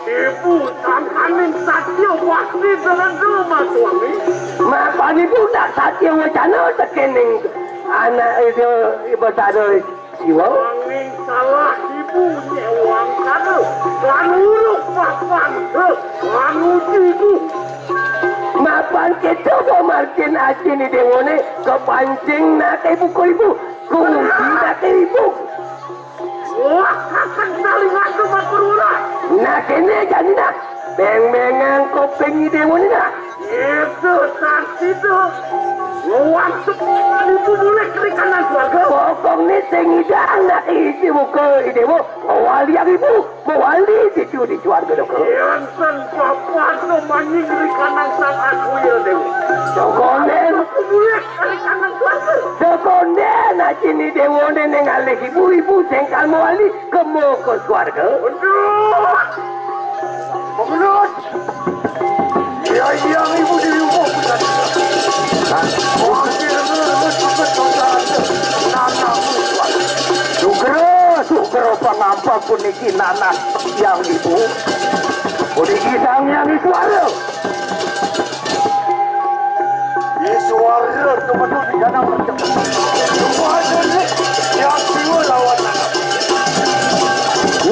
Ibu tangkanin satya waktu dalam rumah suami. Mapan ibu tak satya wacana tekening anak itu ibu sada siwa. Angin salah ibu nyewang kado. Lan uruk papan tu. Lan ujiku. Mapan kita pemarkin aja ni dewa ni kepancing nak ibu. Kunci nak ibu. Wah, akan saling aku berperulah. Nak kena jadi nak. Beng-bengan kopeng ni dewa ni nak. Itu tadi tu. Waktu ibu boleh kiri kanan keluarga. Pokok ni sengidang nak isi muka dewa. Mewali yang ibu. Mewali itu di keluarga dok. Yansan papa tu maning kiri kanan sang aku ya dewa. Sokonen. Aku boleh kiri kanan keluarga. Sokonen aja ni dewa ni nengalih ibu sengkal mewali kemo ke keluarga. Aduh. Menurut. Ya yang ibu di rumah bukan. Sugro pengampak puniki nanas yang ibu puniki sang yang suara di suara teman-teman di dalam suara yang siwa lawan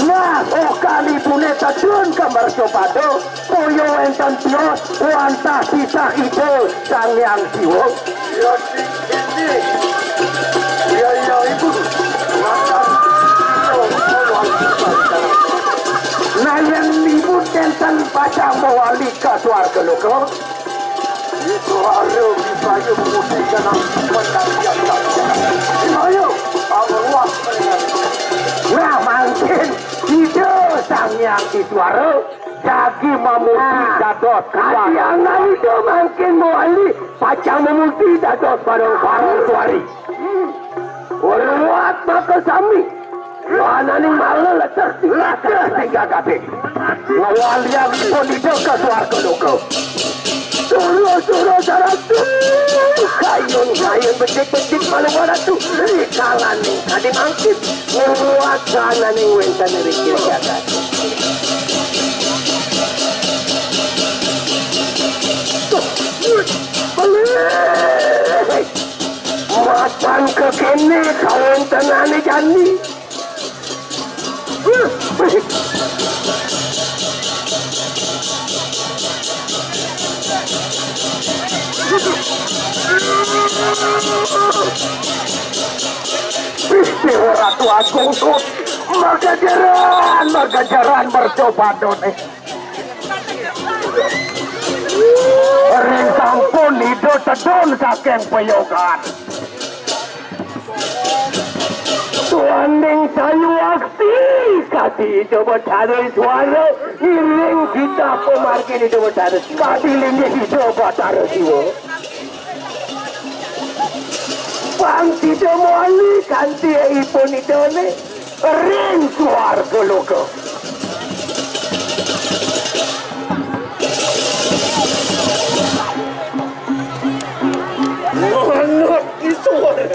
nah okan ibu neta dun kamar copado koyo enten pios wantah sisa ibu sang yang siwa ya ini ya ibu nah yang ibu tentang pacang mewali ke suarga loko itu harus bisa membuktikan pendakian ayo awal nah mungkin itu sang yang di suara jadi memuti dadot kadiangan itu mungkin mewali pacang memuti dadot bareng-bareng suari Uruat maka sami Wana ning malah letak tiga kabeh. Ngawalian pun di dekat suarga loko. Suruh saratu. Kayun becik mana tu. Rikalan ning kadi mangkit. Nguruat sana ning wentan rikir jagat. Macan ke kene kawan tenane jani. Ratu Agung tuh magajaran bercoba done. Ring sampun hidup tedon saking peyogan. Tuaning sayu aksi kati coba cari suara iring kita pemarkin itu cari kati lini coba cari siwo bang tidak muali kanti ipun itu ni ring suarga logo manut suara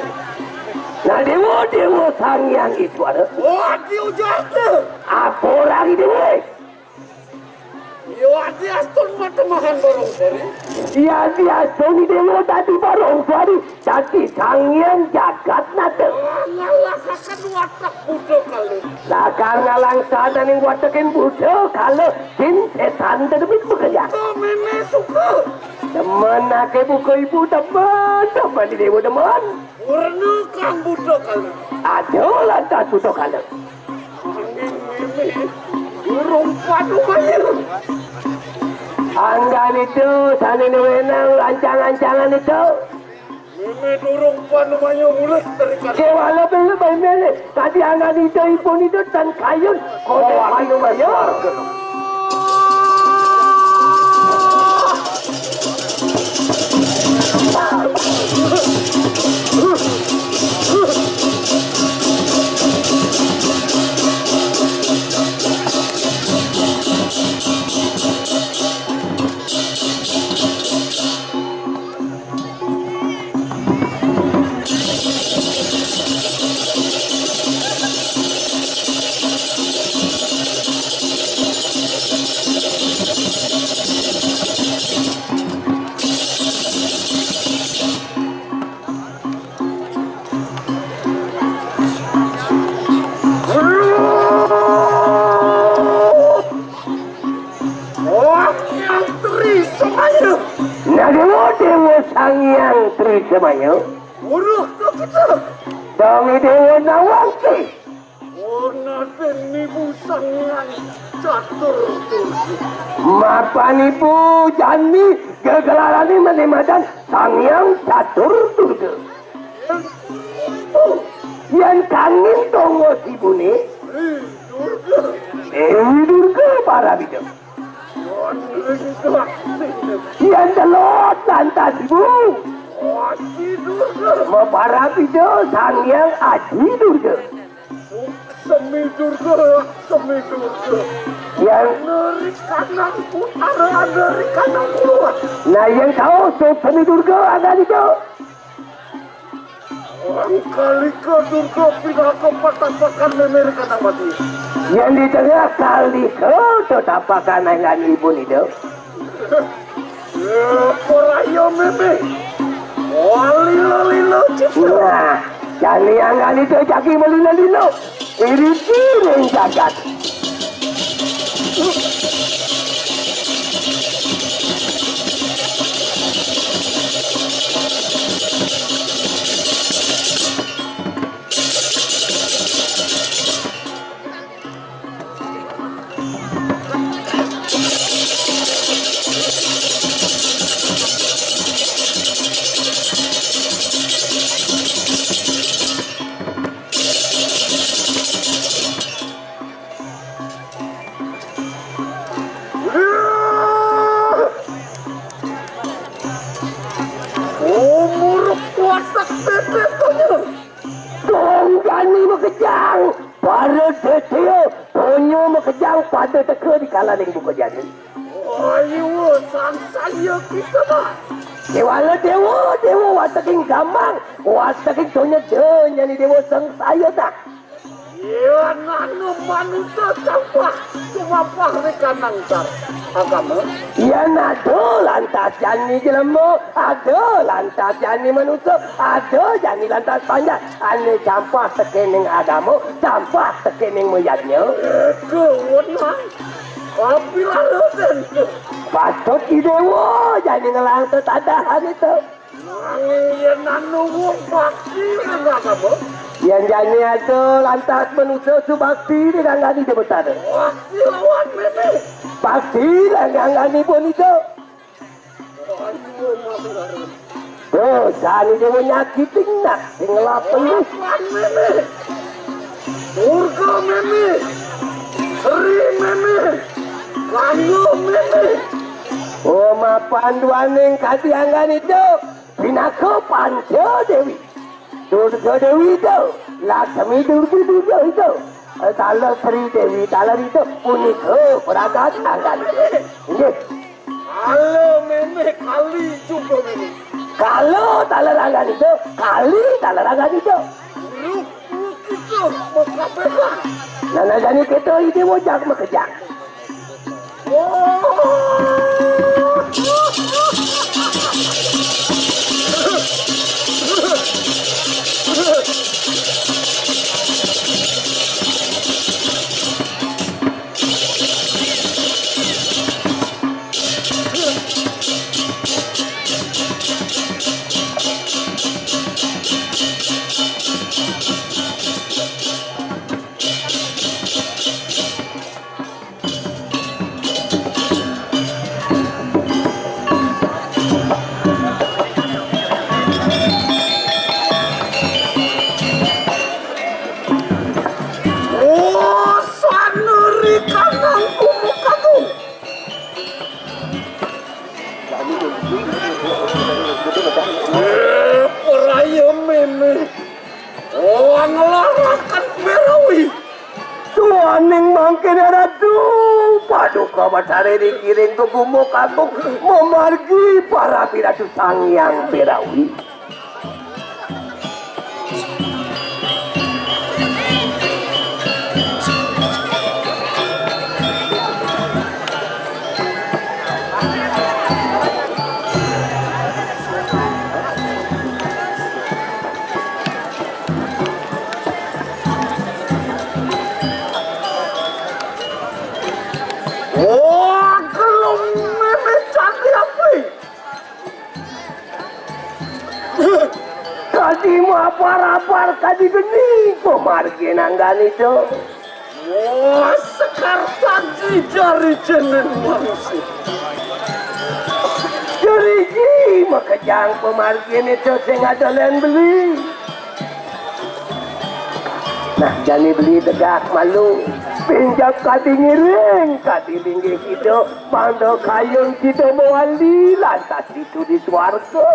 Nah dewa Sangyang Iswara. Oh, dia jatuh. Apa lagi dewa? Yo, dia astun matemahan barong sari. Ya dia Sony dewa tadi barong sari. Tadi Sangyang jagat nate. Ngalah kakan watak budo kali. Lakar ngalang sana ning watakin budo kalau jin setan terdebit bekerja. Oh, meme suka. Teman ake buka ibu teman di dewa teman. Warna kang budo kali. Ada lantas budo kalau. Angin meme. Burung padu mayu. Anggan itu, sana ini wenang, ancang-ancangan itu. Meme durung padu mayu mulai dari kali. Kewala belum main tadi anggan itu, ipun itu, dan kayun. Kode mayu. Dewa Sangyang Trisamayo. Uruh ke kita. Dami Dewa Nawangsi. Oh, nanti nibu Sangyang catur turki. Mapanipu jani gegelarani menemadan Sangyang catur turga. Yang kangin tongo sibune. Durga. Dewi Durga Parabida. Yang telot lantas ibu. Adi Durga. Maparabido Sangyang Adi Durga. Semi Durga. Yang Dari kanan utara, dari kanan keluar. nah yang tahu Semi Durga ada itu. Orang kali ke Durga pindah ke patapakan memeri kanan mati. Yang di tengah kali ke tapakan dengan ibu itu. Porayo meme. Lilo cipta. Nah, jani anggan itu jaki melino-lino. Iriti yang jagat. Kejang pada detil tonyo mekejang pada teka di kala ning buka jadi. Ayo saya kita mah. Dewa wataking gamang wataking tonyo denya ni dewa sang saya tak. Ya nanu manusia campak cuma pahri kanang tar agama. Ya nado lantas jani jelemo, ada lantas jani manusia, ada jani lantas panjang. Ane campak tekening agama, campak tekening muyatnya. Kewenang. Apabila roden ke. Patut di dewa jani ngelang tetadahan itu. Ya nanu wong bakti dengan agama. Yang jani itu lantas manusia subakti dengan gani dia bertada. Bakti lawan meme. Bakti dengan gani pun itu. Ayo mabilaran. Dosa ni dia menyakitin nak. Tinggal penuh. Lawan meme. Durga meme. Sri meme. Kayu meme. Oh ma panduaning katiangan itu. Pinaka Panca Dewi. Durga Dewi itu. Lakshmi Durga itu. Tala Sri Dewi. Tala itu unika peragat anggan. Ini. Halo meme kali juga meme. Kalau tala anggan itu. Kali tala anggan itu. gitu muka bebas. Nana jani kita ini wajak makejak. Peraya meme orang larakan berawi tuaning mangkin ratu paduka batare dikiring ke gumuk agung memargi para piratu sangyang berawi. Kadi mapar-apar kadi geni pemargi nanggan itu. Wah, sekar tadi jari jenen manusia. Jeriji makejang pemargi itu sing ada lain beli. Nah, jani beli tegak malu. Pinjam kadi ngiring, kadi linggih itu, pando kayung kita mewali, lantas itu di suarga.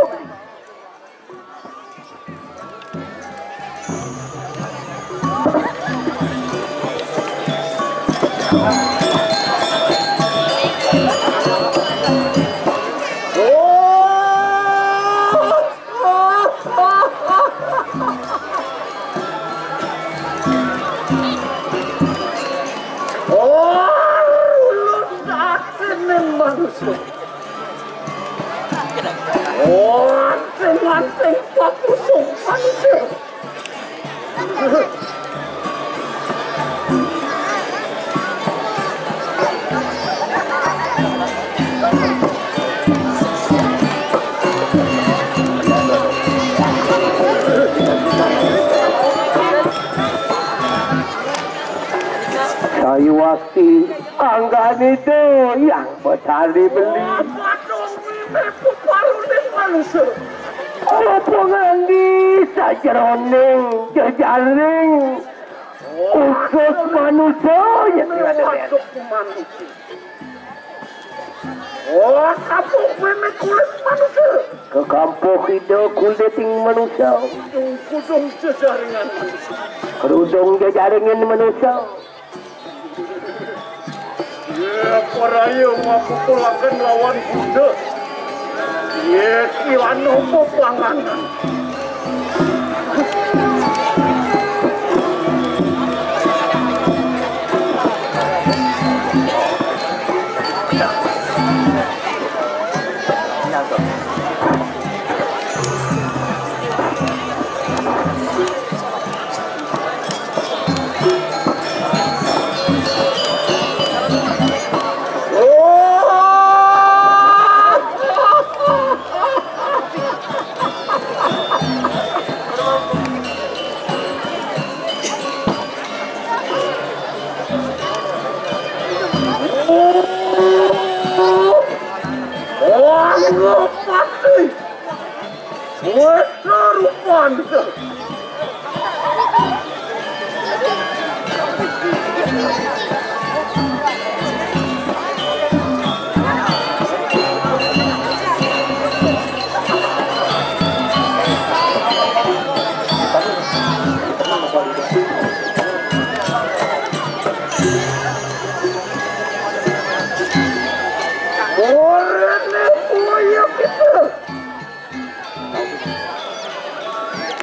Anteng papusung manusia. Kayu waktu anggan itu yang bercari beli. Popongan di sajaroning jejaring usus manusia yang ada manusia. Oh, kampung memek kulit manusia. Ke kampung hidup kulit manusia. Kudung jejaringan manusia. Kerudung jejaringan manusia. Ya, paraya mampu pulakan lawan Buddha. Ya, kilan nopo pelanganan.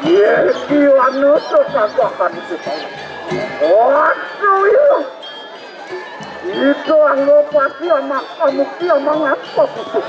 Yes. Kianu tetapakan kita. Waduh ya. Itu anggapati amak kamu kia mengapa itu.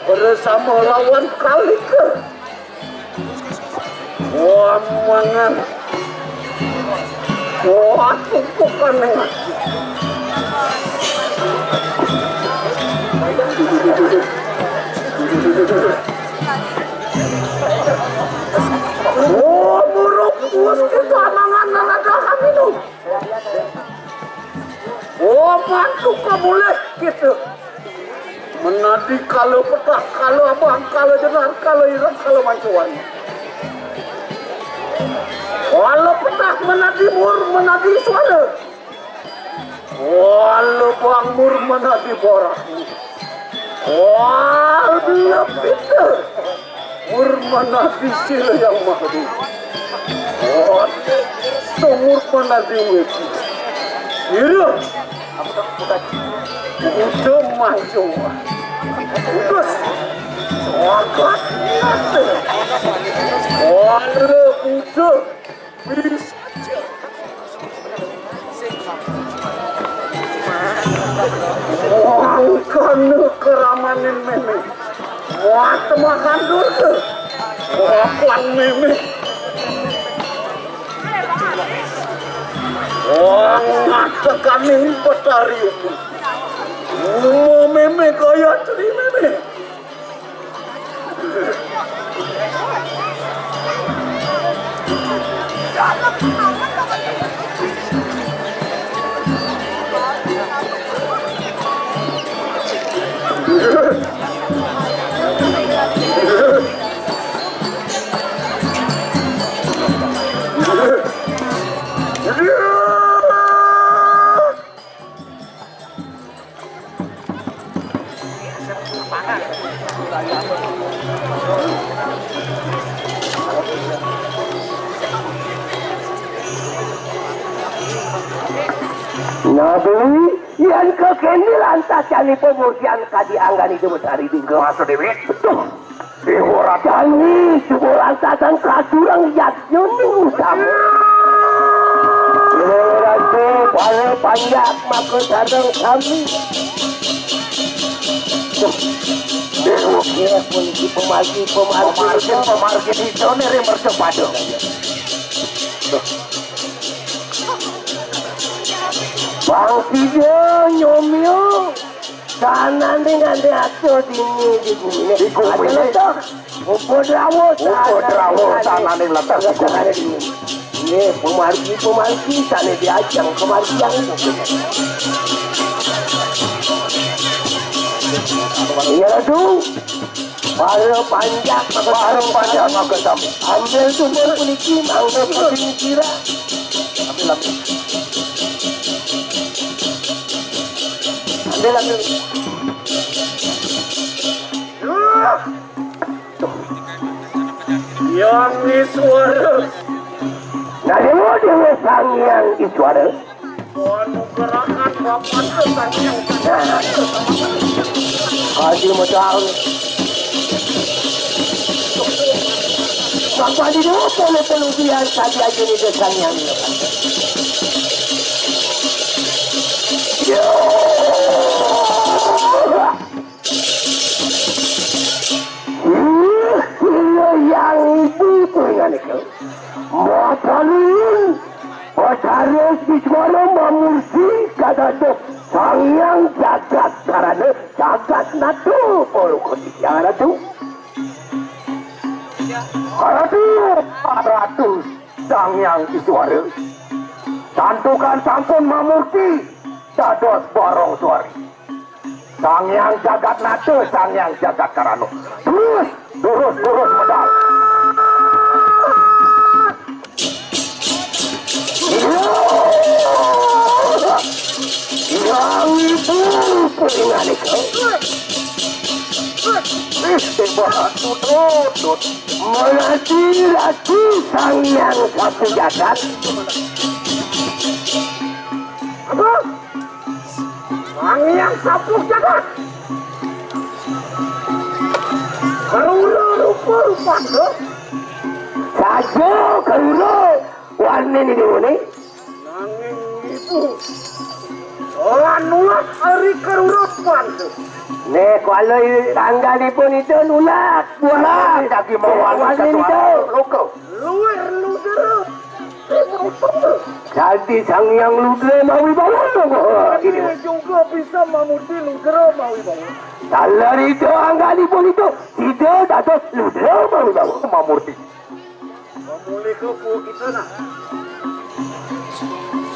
Bersama lawan Kalika. Mangan. Aku bukan buruk bus kita mangan ada kami tu. Mantu boleh gitu. Menadi kalau petah, kalau abang, kalau jenar, kalau irang, kalau mancuan. Walau petah menadi mur, menadi suara. Walau bang mur, menadi borak. Walau pita mur, menadi sila yang mahdu. Semur menadi weti. Ira. Udah maju, udah sangat nanti, walau udah bisa. Makan keramanin meme, muat makan dulu, makan meme. Ngata kami petari itu. Meme kaya ceri meme. Nabi yang kekini lantas cani pemursian kadianggan itu besar itu Masuk Dewi. betul Ihora cani subuh lantasan kasurang yatnya nih utama Rasi pada panjang maka sarang kami Oke, polisi pemargi itu nih bercepadu Bangsi dia nyomyo kanan dengan dia di bumi ini Upo drawo tanah ning letak. ini pemargi sana diajang kemargian itu iya tuh Baru panjang maka sama ambil sumber polisi ambil polisi kira ambil Yang Iswara. nah dewa sang yang Iswara Anugerahkan Bapak Sang Yang kasih modal Bapak di dulu peluang tadi aja nih sang yang yang ibu dengan itu Matalin Pasares Iswara Mamursi kata tu sang yang jagat karena jagat natu polukoti yang tu Ratu sang yang Iswara santukan sampun Mamursi dados borong suari sang yang jagat natu sang yang jagat karano terus modal yang ibu peringan itu tutut menanti lagi sang yang satu jagat apa? Sang yang satu jagat rupa-rupa saja karena warna ini dimana Nanging ibu nulak hari kerurupan nih kalau tangga di pun itu nulak lagi mau warna itu loko luar luder jadi sang yang luder mau dibawa ini juga bisa memuti luder mau dibawa kalau itu angga di pun itu tidak dapat luder mau dibawa mamurti memulai ke kita nak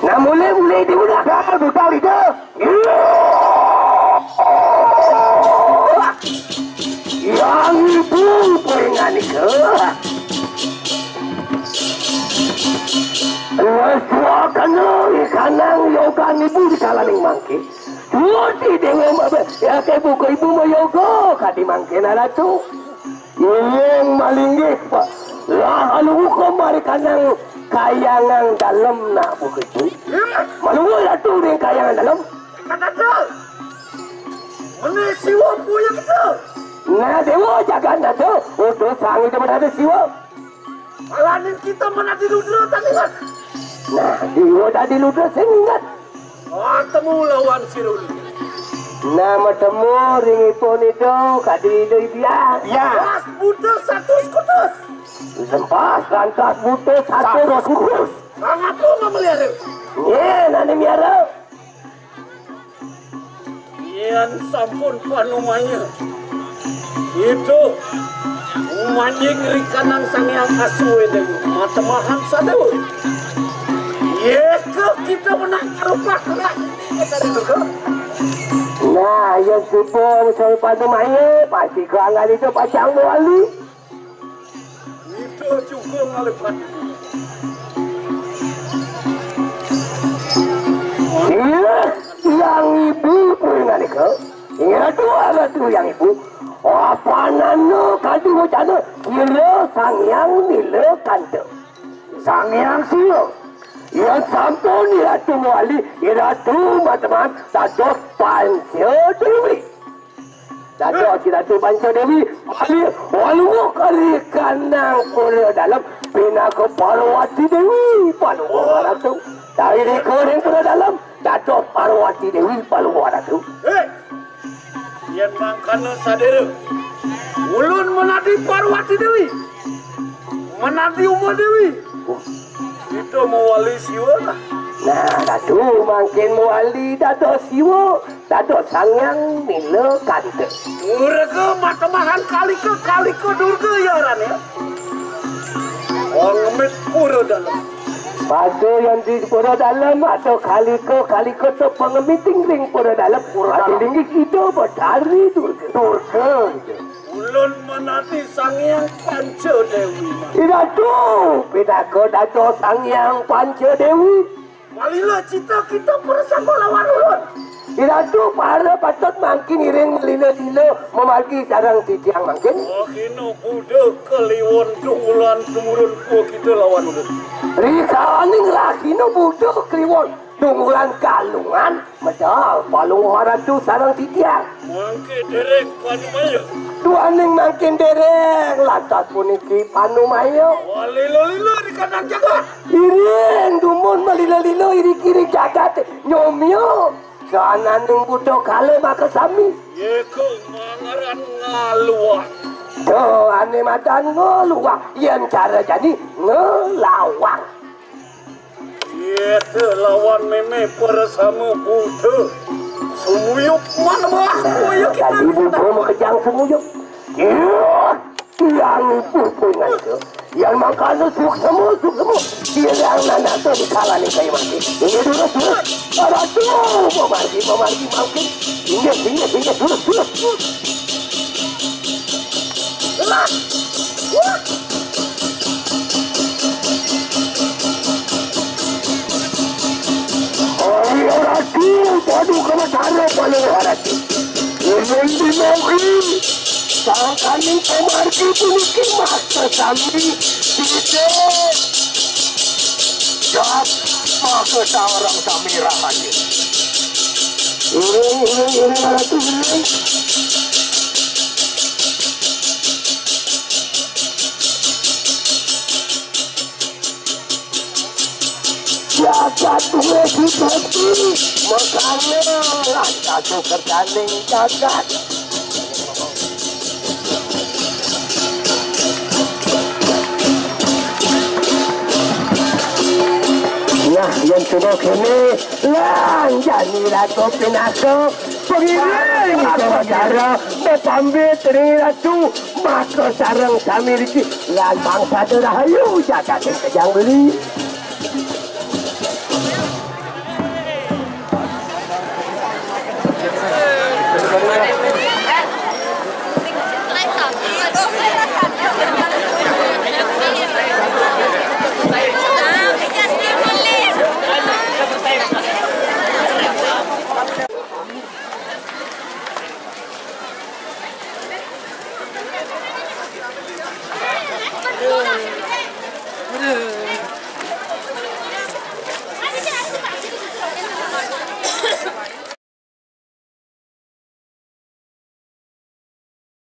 nah mulai di udah betul itu yang ibu peringan itu Suakan ikanang yogan ibu di kalaning mangke Tuti dewa ya ke buku ibu mo yogo kadi mangke nala tu yang malinggih pak lah alu ko mari kanang kayangan dalam nak buku itu malu ya tu dengan kayangan dalam kata tu mana siwa punya kita nah dewa jaga nak tu untuk sang itu berada siwa alanin kita mana di luder tadi kan nah dewa tadi luder saya ingat temu lawan sirul nama temu ringi pun itu kadi itu biar ya pas butuh satu skutus Sempas lantas butuh satu kukus. sangat pun memelihara Nanti miara. Ian sampun panumanya itu umanying rikanang sang yang asuh itu matemahan sadew itu kita menang rupak lah kita juga Nah, yang supong saya pada main pasti keanggan itu pacang wali. itu juga ngalepat Iya, yang ibu punya itu. Iya tu ada tu yang ibu. Apa nano kadu macam kilo sang yang nilo kanto. Sang yang silo. Yang sampun Ratu Wali, Ratu Mataman, dados Panca Dewi. Dados Ratu Panca Dewi, Wali walu kali kanang pura dalam bina ke Parwati Dewi, Paluwa Ratu. Dari kering pura dalam, dados Parwati Dewi, Paluwa Ratu. Yang mangkana sadere. Ulun menadi Parwati Dewi. Menadi Uma Dewi. Itu mewali siwa lah. Nah, Ratu makin mewali dados siwa, dados sangyang nila kante. Mereka matamahan kaliko durga ya ran ya. Orang ngemit pura dalam. Pada yang di pura dalam atau kaliko tu pengemiting ring pura dalam. Pura tinggi kita bercari durga. Ulun menati Sangyang Panca Dewi. Ratu, pinako dados Sangyang Panca Dewi. Walilah cita kita bersama lawan ulun. Ratu para patut makin iring melila-lila memargi sarang titiang makin. Makino budak kliwon tunggulan tumurun ku kita lawan ulun. Rika aning lakino budak kliwon tunggulan kalungan. Medal palung Ratu sarang titiang. Mangke derek panumaya. Tuaning makin dereng lantas puniki panumayo. Walilo-lilo di kanan jagat. Iring dumun melilo-lilo iri kiri jagat nyomyo. Kananing budak kale maka sami. Yeko mangaran ngaluan. Do ane madan ngeluang yang cara jadi ngelawang. Yete lawan meme bersama budak. Semuyuk mana bah? Semuyuk kita. Tadi budak mau kejang semuyuk. Yang pupungan itu. Yang makan suk semua. Dia yang nana tu di kalah ni kayu mati. Ini dulu. Ada tu. Memargi makin. Tinggal. Dulu. Ratu, padu kena cara paling harati. Ini dimogi. Sang kaning pemargi puniki master sami. Tidak. Jawab maka seorang samira lagi. Ini Ratu ini. Jaga tuwe hidupku makanya lantaku kerjaning jagat. Nah, yang sudah kini lanjani Ratu pinako pengiring ke negara berpamit dari Ratu maka sarang samiriki lan bangsa derahayu jagat yang kejang beli.